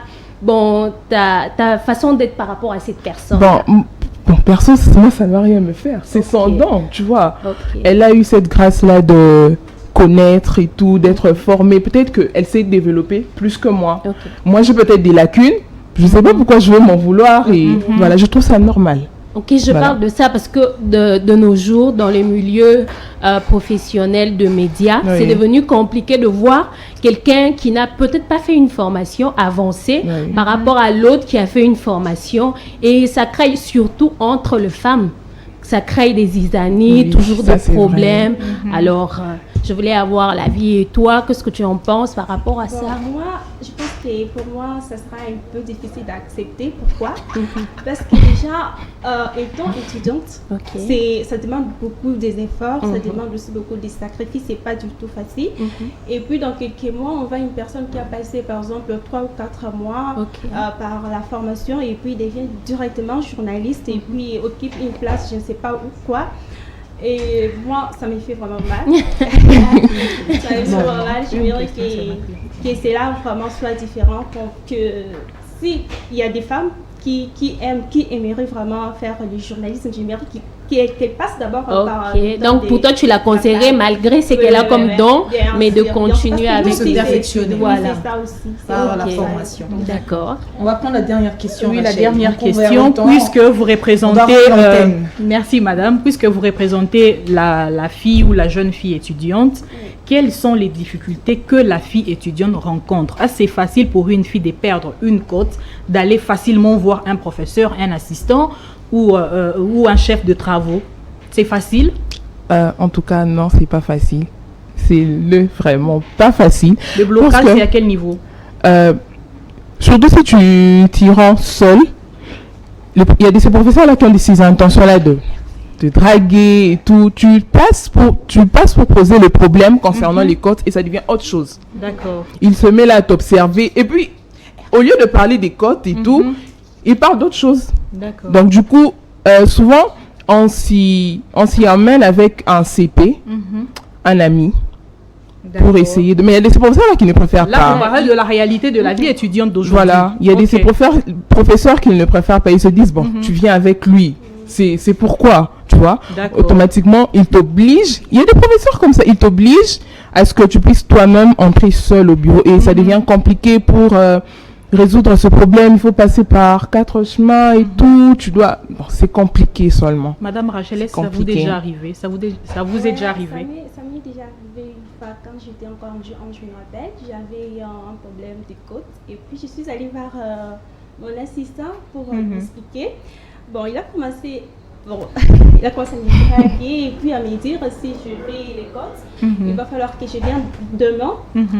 ta façon d'être par rapport à cette personne? Bon, perso, moi ça ne va rien me faire. C'est son don, tu vois. Elle a eu cette grâce-là de connaître et tout, d'être formée. Peut-être qu'elle s'est développée plus que moi. Moi, j'ai peut-être des lacunes. Je ne sais pas pourquoi je veux m'en vouloir. Et voilà, je trouve ça normal. Ok, je parle de ça parce que de nos jours, dans les milieux professionnels de médias, c'est devenu compliqué de voir quelqu'un qui n'a peut-être pas fait une formation avancée par rapport à l'autre qui a fait une formation. Et ça crée surtout entre les femmes. Ça crée des zizanies, toujours des problèmes. Alors, je voulais avoir l'avis. Et toi, qu'est-ce que tu en penses par rapport à ça? Moi, je pense que pour moi, ça sera un peu difficile d'accepter. Pourquoi? Parce que déjà, étant étudiante, ça demande beaucoup des efforts, ça demande aussi beaucoup de sacrifices, c'est pas du tout facile. Et puis, dans quelques mois, on voit une personne qui a passé, par exemple, 3 ou 4 mois par la formation et puis devient directement journaliste et puis occupe une place, je ne sais pas où, quoi. Et moi, ça me fait vraiment mal. Ça me fait vraiment mal. Je dirais que c'est là vraiment soit différent. Que si il y a des femmes qui aimeraient vraiment faire le journalisme, j'aimerais qu'elles passent d'abord par... Donc pour toi, tu la conseillerais malgré ce qu'elle a comme don, mais de continuer avec se perfectionner. Voilà. C'est ça aussi. Par la formation. D'accord. On va prendre la dernière question. Oui, Rachel. la dernière question, puisque vous représentez... merci madame, puisque vous représentez la fille ou la jeune fille étudiante, quelles sont les difficultés que la fille étudiante rencontre? C'est facile pour une fille de perdre une côte, d'aller facilement voir un professeur, un assistant ou un chef de travaux. C'est facile? En tout cas, non, c'est pas facile. C'est vraiment pas facile. Le blocage, c'est à quel niveau? Surtout si tu t'y rends seul. Il y a ces professeurs-là qui ont ces intentions-là de draguer et tout. Tu passes pour poser le problème concernant les cotes et ça devient autre chose. D'accord. Il se met là à t'observer et puis, au lieu de parler des cotes et tout, il parle d'autre chose. D'accord. Donc du coup, souvent, on s'y emmène avec un CP, un ami, pour essayer de... Mais il y a des professeurs qui ne préfèrent pas. Là, on parle de la réalité de la vie étudiante d'aujourd'hui. Voilà, il y a des professeurs qui ne le préfèrent pas. Ils se disent, bon, tu viens avec lui. C'est pourquoi, tu vois. Automatiquement, ils t'obligent. Il y a des professeurs comme ça, ils t'obligent à ce que tu puisses toi-même entrer seul au bureau. Et ça devient compliqué pour... résoudre ce problème, il faut passer par 4 chemins et tout. Tu dois... Bon, c'est compliqué seulement. Madame Rachel, ça vous est déjà arrivé? Ça vous est déjà arrivé? Ça m'est déjà arrivé une fois quand j'étais encore en junior. J'avais un problème de côte et puis je suis allée voir mon assistant pour m'expliquer. Bon, il a commencé à me draguer et puis à me dire si je fais les côtes, il va falloir que je vienne demain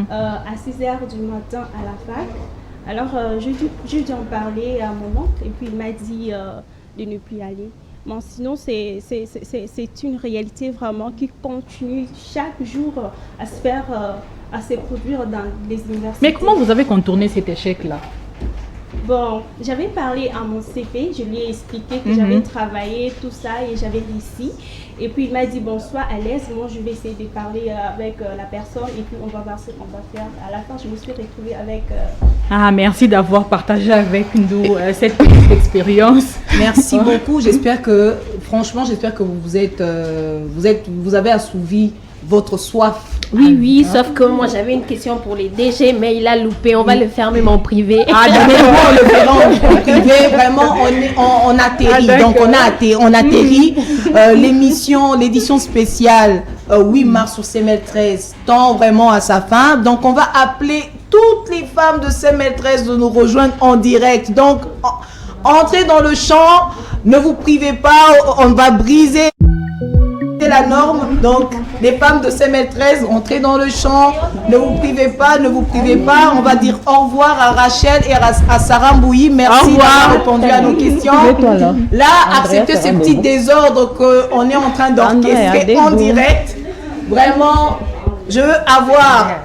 à 6h du matin à la fac. Alors, j'ai dû en parler à mon oncle et puis il m'a dit de ne plus aller. Bon, sinon, c'est une réalité vraiment qui continue chaque jour à se faire, à se produire dans les universités. Mais comment vous avez contourné cet échec-là? Bon, j'avais parlé à mon CP, je lui ai expliqué que j'avais travaillé, tout ça, et j'avais réussi. Et puis il m'a dit, bon, sois à l'aise, moi je vais essayer de parler avec la personne et puis on va voir ce qu'on va faire. À la fin, je me suis retrouvée avec... merci d'avoir partagé avec nous cette petite expérience. Merci beaucoup. J'espère que, franchement, que vous avez assouvi votre soif. Oui, sauf que moi j'avais une question pour les DG, mais il a loupé. On va le faire même en privé. Donnez-moi le verra en privé. Vraiment, on atterrit. Donc, on atterrit. L'édition spéciale 8 mars sur CML13 tend vraiment à sa fin. Donc, on va appeler toutes les femmes de CML13 de nous rejoindre en direct. Donc, entrez dans le champ. Ne vous privez pas. On va briser la norme. Donc les femmes de CML13, entrez dans le champ, ne vous privez pas. On va dire au revoir à Rachel et à Sarah Mbouyi. Merci d'avoir répondu à nos questions. Là, acceptez ces petits désordres qu'on est en train d'orchestrer en direct. Vraiment, je veux avoir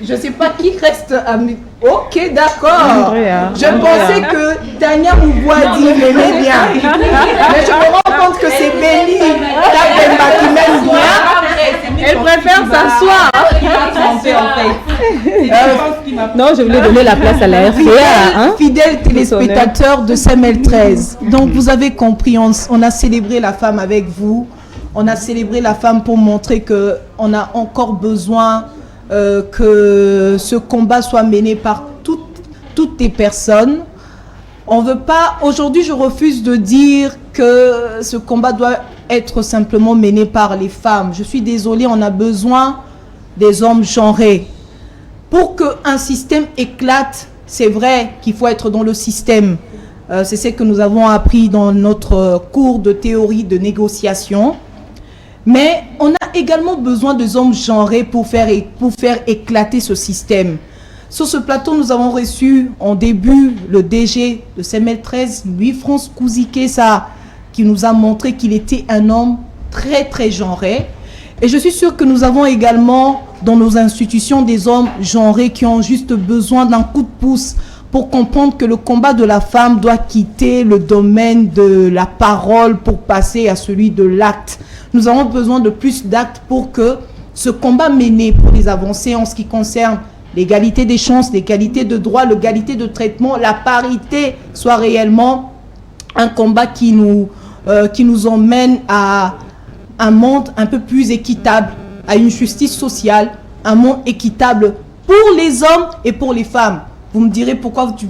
je sais pas qui reste à Ok, d'accord. Je pensais que Tania Mouboadi m'aimait bien. Mais je me rends compte que c'est Béli Tabemba qui m'aime bien. Elle préfère s'asseoir. Non, je voulais donner la place à la RCA. Fidèles téléspectateurs de CML13. Donc, vous avez compris, on a célébré la femme avec vous. On a célébré la femme pour montrer qu'on a encore besoin que ce combat soit mené par toutes les personnes. On veut pas... Aujourd'hui, je refuse de dire que ce combat doit être simplement mené par les femmes. Je suis désolée, on a besoin des hommes genrés. Pour qu'un système éclate, c'est vrai qu'il faut être dans le système. C'est ce que nous avons appris dans notre cours de théorie de négociation. Mais on a également besoin des hommes genrés pour faire éclater ce système. Sur ce plateau, nous avons reçu en début le DG de CML13, Louis-France Kouzikessa, qui nous a montré qu'il était un homme très très genré. Et je suis sûre que nous avons également dans nos institutions des hommes genrés qui ont juste besoin d'un coup de pouce pour comprendre que le combat de la femme doit quitter le domaine de la parole pour passer à celui de l'acte. Nous avons besoin de plus d'actes pour que ce combat mené pour les avancées en ce qui concerne l'égalité des chances, l'égalité de droits, l'égalité de traitement, la parité soit réellement un combat qui nous emmène à un monde un peu plus équitable, à une justice sociale, un monde équitable pour les hommes et pour les femmes. Vous me direz pourquoi tu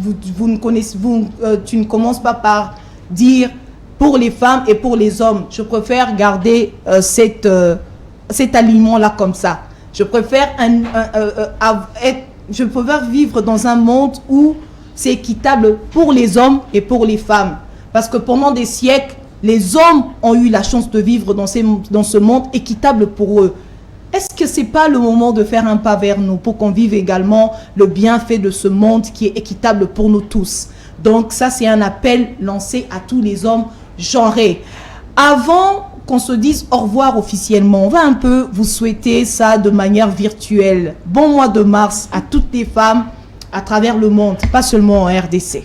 ne commences pas par dire pour les femmes et pour les hommes. Je préfère garder cet aliment-là comme ça. Je préfère vivre dans un monde où c'est équitable pour les hommes et pour les femmes. Parce que pendant des siècles, les hommes ont eu la chance de vivre dans ce monde équitable pour eux. Est-ce que ce n'est pas le moment de faire un pas vers nous pour qu'on vive également le bienfait de ce monde qui est équitable pour nous tous? Donc ça, c'est un appel lancé à tous les hommes genrés. Avant qu'on se dise au revoir officiellement, on va un peu vous souhaiter ça de manière virtuelle. Bon mois de mars à toutes les femmes à travers le monde, pas seulement en RDC.